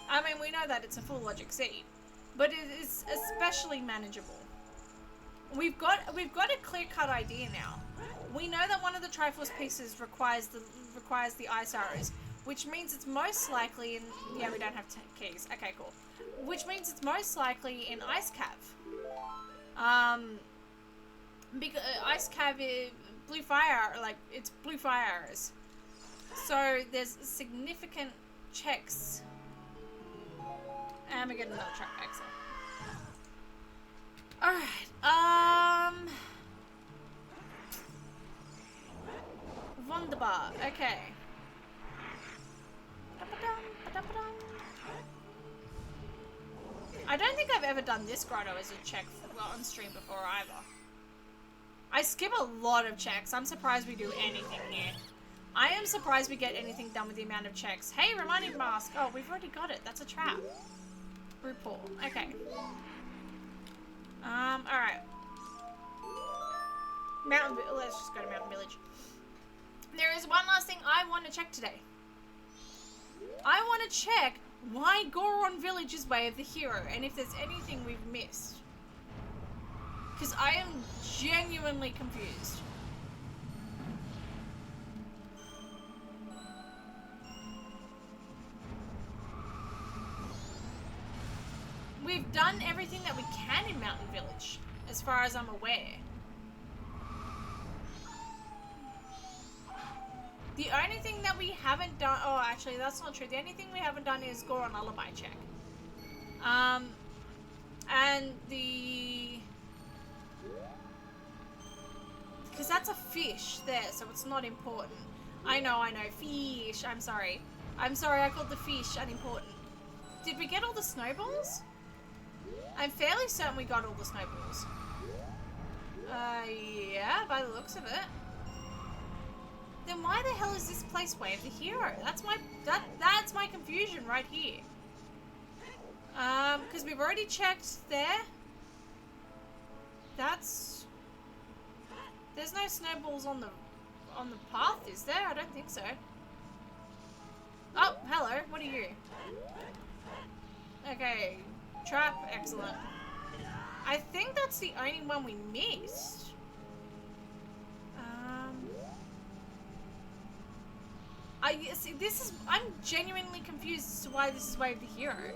I mean, we know that it's a full logic seed, but it is especially manageable. We've got a clear-cut idea now. We know that one of the Triforce pieces requires the ice arrows, which means it's most likely in... Yeah, we don't have keys. Okay, cool. Which means it's most likely in Ice Cav. Because Ice Cav is blue fire, like, it's blue fire arrows. So there's significant checks. And we get another track exit. Alright, Wunderbar, okay. I don't think I've ever done this grotto as a check on stream before either. I skip a lot of checks. I'm surprised we do anything here. I am surprised we get anything done with the amount of checks. Hey, reminding mask. Oh, we've already got it. That's a trap. RuPaul. Okay. Alright. Let's just go to Mountain Village. There is one last thing I want to check today. I want to check why Goron Village is Way of the Hero, and if there's anything we've missed. Because I am genuinely confused. We've done everything that we can in Mountain Village, as far as I'm aware. The only thing that we haven't done... Oh, actually, that's not true. The only thing we haven't done is Goron Lullaby check. And the... Because that's a fish there, so it's not important. I know. Fish. I'm sorry. I called the fish unimportant. Did we get all the snowballs? I'm fairly certain we got all the snowballs. Yeah, by the looks of it. Then why the hell is this place Way of the Hero? That's my confusion right here. Because we've already checked there. There's no snowballs on the path, is there? I don't think so. Oh, hello. What are you? Okay. Trap. Excellent. I think that's the only one we missed. I'm genuinely confused as to why this is Way of the Hero.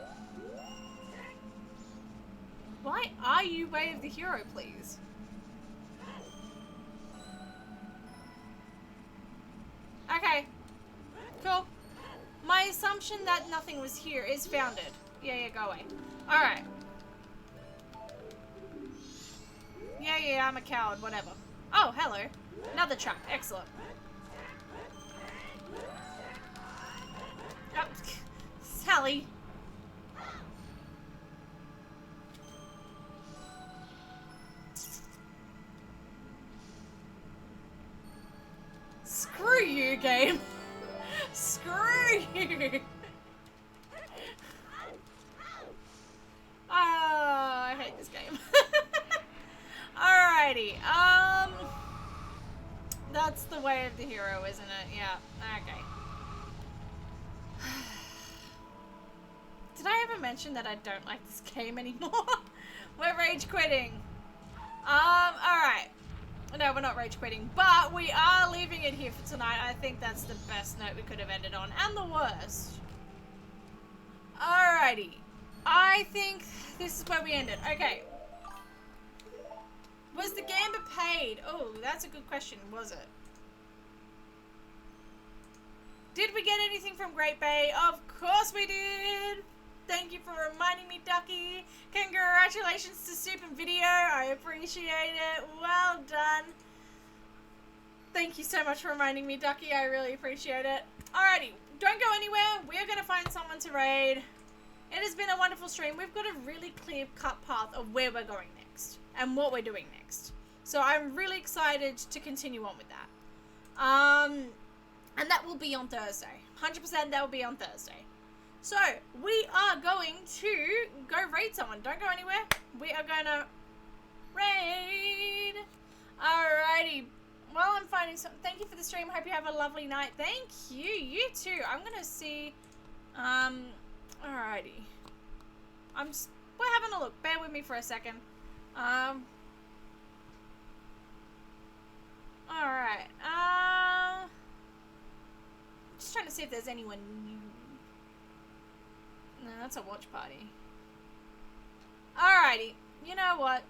Why are you Way of the Hero, please? Okay. Cool. My assumption that nothing was here is founded. Yeah, go away. Alright. Yeah, I'm a coward, whatever. Oh, hello. Another trap. Excellent. Oh, Sally. Screw you, game. Screw you. Oh, I hate this game. Alrighty. That's the Way of the Hero, isn't it? Yeah. Okay. Did I ever mention that I don't like this game anymore? We're rage quitting. Alright. No, we're not rage quitting, but we are leaving it here for tonight. I think that's the best note we could have ended on, and the worst. Alrighty. I think this is where we ended. Okay. Was the gambit paid? Oh, that's a good question, was it? Did we get anything from Great Bay? Of course we did! Thank you for reminding me, Ducky. Congratulations to Super Video. I appreciate it. Well done. Thank you so much for reminding me, Ducky. I really appreciate it. Alrighty, don't go anywhere. We're going to find someone to raid. It has been a wonderful stream. We've got a really clear-cut path of where we're going next and what we're doing next. So I'm really excited to continue on with that. And that will be on Thursday. 100% that will be on Thursday. So, we are going to go raid someone. Don't go anywhere. We are going to raid. Alrighty. Well, I'm finding some... Thank you for the stream. Hope you have a lovely night. Thank you. You too. I'm going to see... Alrighty. We're having a look. Bear with me for a second. Alright. Just trying to see if there's anyone new. No, that's a watch party. Alrighty. You know what?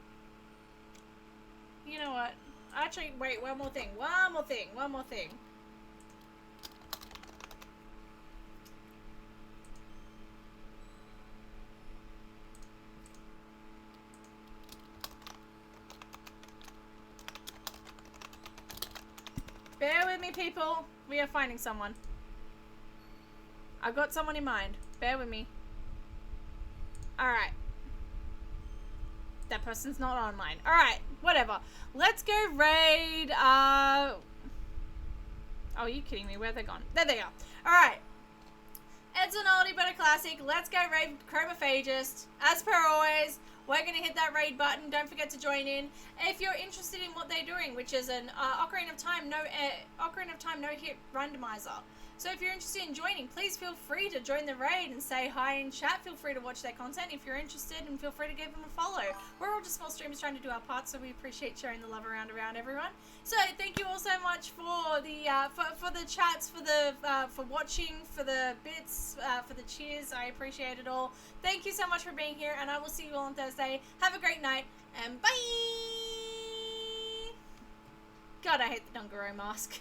Actually, wait, one more thing. Bear with me, people. We are finding someone. I've got someone in mind. Bear with me. Alright. That person's not online. Alright, whatever. Let's go raid, Oh, are you kidding me? Where are they gone? There they are. Alright. Ed's an oldie but a classic. Let's go raid Chromophagist. As per always, we're going to hit that raid button. Don't forget to join in. If you're interested in what they're doing, which is an Ocarina of Time no hit randomizer. So if you're interested in joining, please feel free to join the raid and say hi in chat. Feel free to watch their content if you're interested, and feel free to give them a follow. We're all just small streamers trying to do our part, so we appreciate sharing the love around everyone. So thank you all so much for the for the chats, for watching, for the bits, for the cheers. I appreciate it all. Thank you so much for being here, and I will see you all on Thursday. Have a great night, and bye. God, I hate the Dungaro mask.